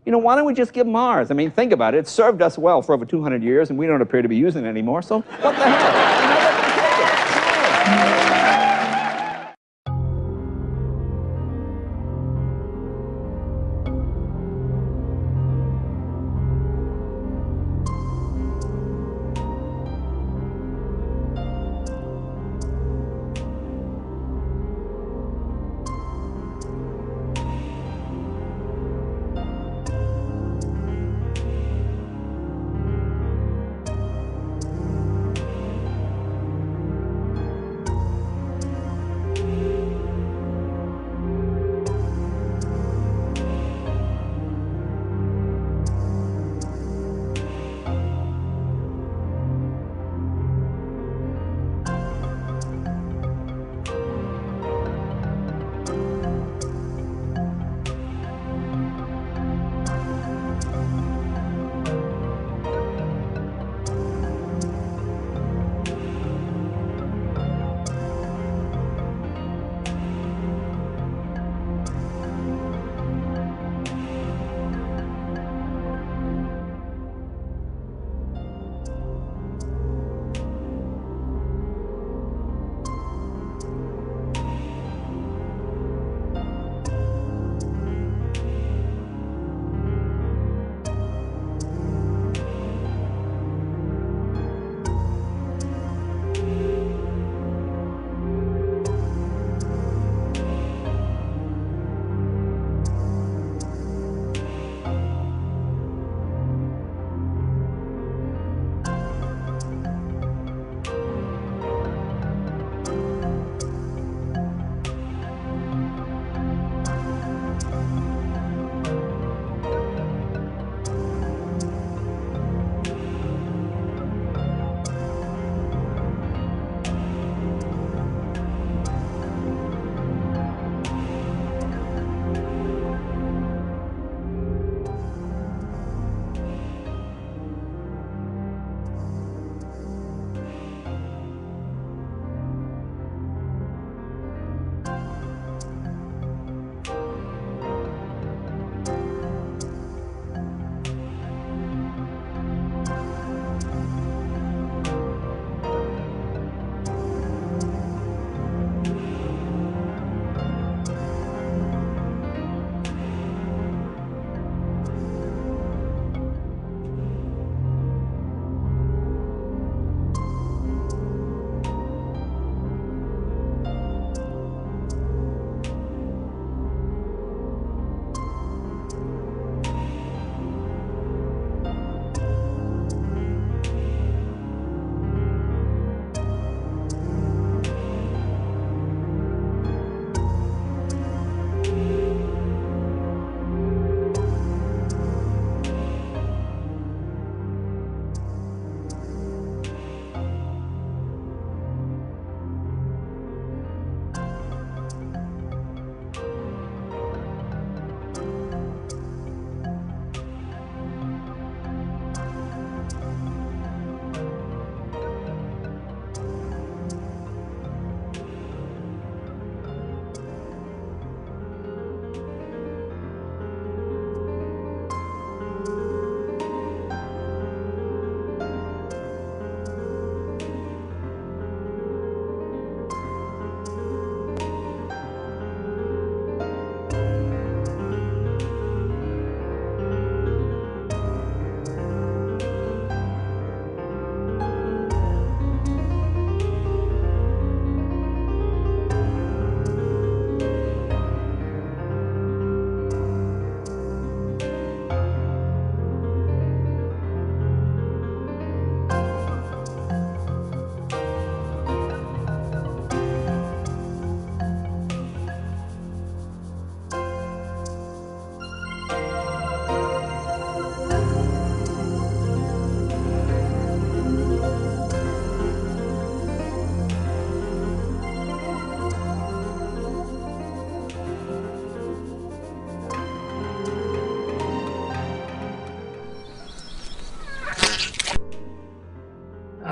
You know, why don't we just give them ours? I mean, think about it. It served us well for over 200 years, and we don't appear to be using it anymore, so what the hell?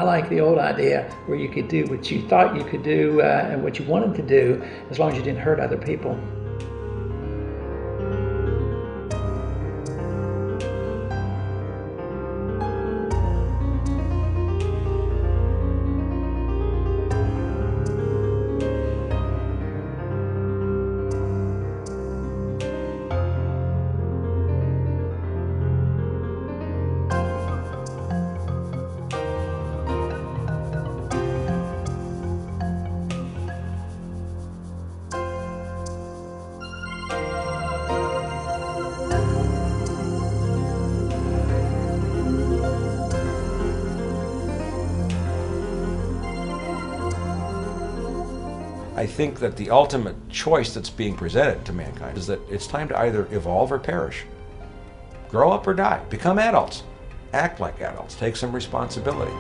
I like the old idea where you could do what you thought you could do and what you wanted to do as long as you didn't hurt other people. I think that the ultimate choice that's being presented to mankind is that it's time to either evolve or perish. Grow up or die. Become adults. Act like adults. Take some responsibility.